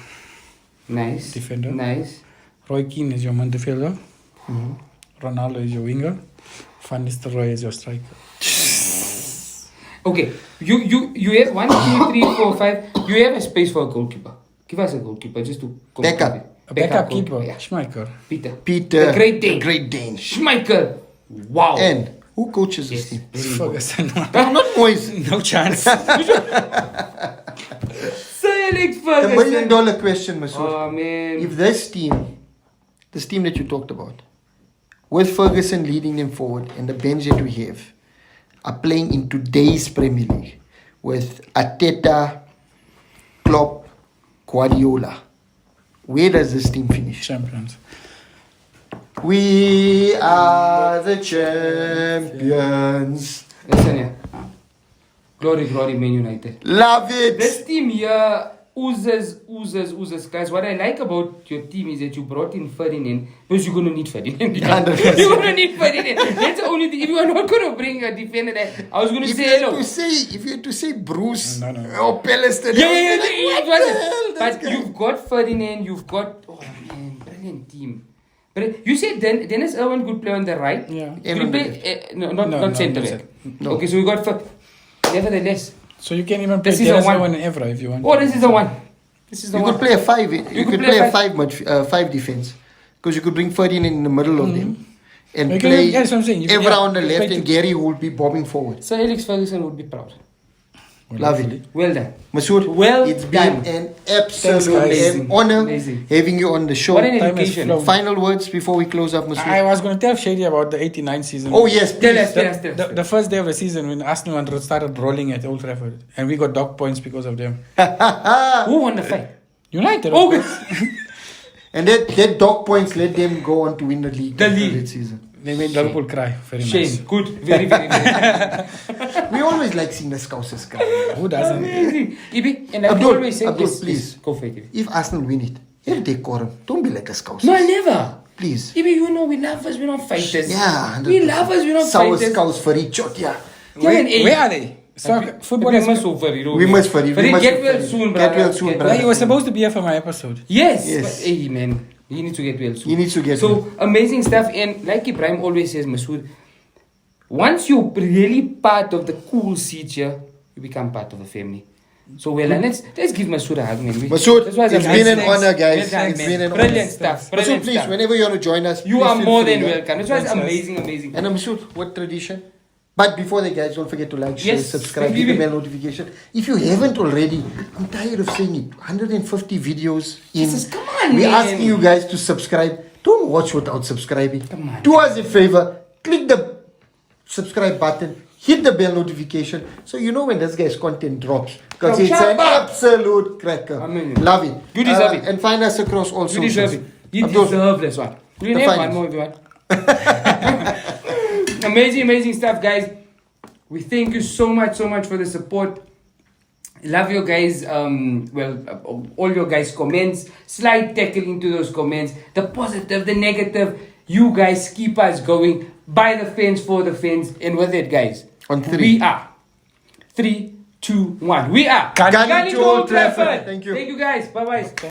Nice. Defender. Nice. Roy Keane is your midfielder. Ronaldo is your winger. Van Nistelrooy is your striker. Okay. You have 1, 2, 3, 4, 5. You have a space for a goalkeeper. Give us a goalkeeper just to Backup. A backup keeper. goalkeeper, yeah. Schmeichel. Peter. The Great Dane. Great Dane. Schmeichel. Wow. And who coaches this Yes. team? Very good. Ferguson. No, not Moyes. No chance. Sir Alex The Ferguson. $1 million question, Masud. Oh man. If this team that you talked about, with Ferguson leading them forward and the bench that we have, are playing in today's Premier League with Arteta, Klopp, Guardiola, where does this team finish? Champions. We are the champions. Listen here. Glory, Man United. Love it. This team here oozes. Guys, what I like about your team is that you brought in Ferdinand because you're going to need Ferdinand. 100%. You're going to need Ferdinand. That's the only thing. If you are not going to bring a defender there, I was going to If say you had hello. to say Bruce No. or Palestine, Yeah. what It wasn't. the hell, this But guy? you've got Ferdinand, you've got, oh man, brilliant team. But you said Dennis Irwin could play on the right. Yeah. Could And he on the play? No, No, not centre not back. No. Okay, so we got. Nevertheless. So you can even play This is a Dennis one. Owen and Evra if you want. Oh, this is the one. This is the You one. could play a 5. You could could play play a a 5 defense because you could bring Ferdinand in the middle of them and You can- play yeah, that's what I'm saying. You can- Evra yeah, on the you left play and two. Gary who would be bobbing forward. Sir Alex Ferguson would be proud. Love it. Well done. Masud, Well it's been done. an absolute guys. an honor Amazing. having you on the show. What an Time has education. flown. Final words before we close up, Masud. I was going to tell Shady about the 89 season. Oh yes, Tell please. us, tell us. The first day of the season when Arsenal started rolling at Old Trafford and we got dog points because of them. Who won the fight? United. of Okay. course. And that dog points let them go on to win the league. The league. That season. They made Liverpool cry. Very Shame. nice. Good. Very, very, very. We always like seeing the Scousers cry. Who doesn't? Amazing. Ibi, and I Abdul, always say, Abdul, yes, please. yes, go for it. Ibi. If Arsenal win it, have decorum. Don't be like a Scousers. No, never. Please. Ibi, you know we love us, we're not fighters. Yeah. We love us, we're not Sour fighters. Scouts for each shot, yeah. Yeah, and, hey, Where are they? Soccer, football we is. must over it. We must for it. We must Get for well it. soon, Get brother. well soon, Get brother. Yeah, you were supposed to be here for my episode. Yes. Yes. But, hey, man. You need to get well soon. He needs to get So, well. amazing stuff. And like Ibrahim always says, Masud, once you're really part of the cool seat here, you become part of the family. So, well, and let's give Masud a hug, man. Masud, That's why it's amazing. been an honor, guys. Well done, It's man. been an Brilliant honor. stuff. Masud, Brilliant please, stuff. whenever you want to join us, You please are feel more free, than yeah. welcome. That's why it's Thanks, amazing, amazing. And Masud, what tradition? But before that, guys, don't forget to like, share, Yes, subscribe, thank hit the you. bell notification. If you haven't already, I'm tired of saying it. 150 videos in. Jesus, come on, We're man. asking you guys to subscribe. Don't watch without subscribing. Come on. Do us a favor. Click the subscribe button. Hit the bell notification so you know when this guy's content drops. Because Now, it's shut an up. absolute cracker. Amazing. Love it. You deserve it. And find us across all You socials. deserve it. You Abdul, deserve this one. We The need one finals. more if you want. Amazing, amazing stuff, guys. We thank you so much for the support. Love your guys, all your guys' comments. Slide tackle into those comments. The positive, the negative. You guys keep us going. By the fans, for the fans. And with it, guys. On three. We are. 3, 2, 1. We are. Gunning to Old Trafford. Thank you. Thank you. Thank you, guys. Bye-bye.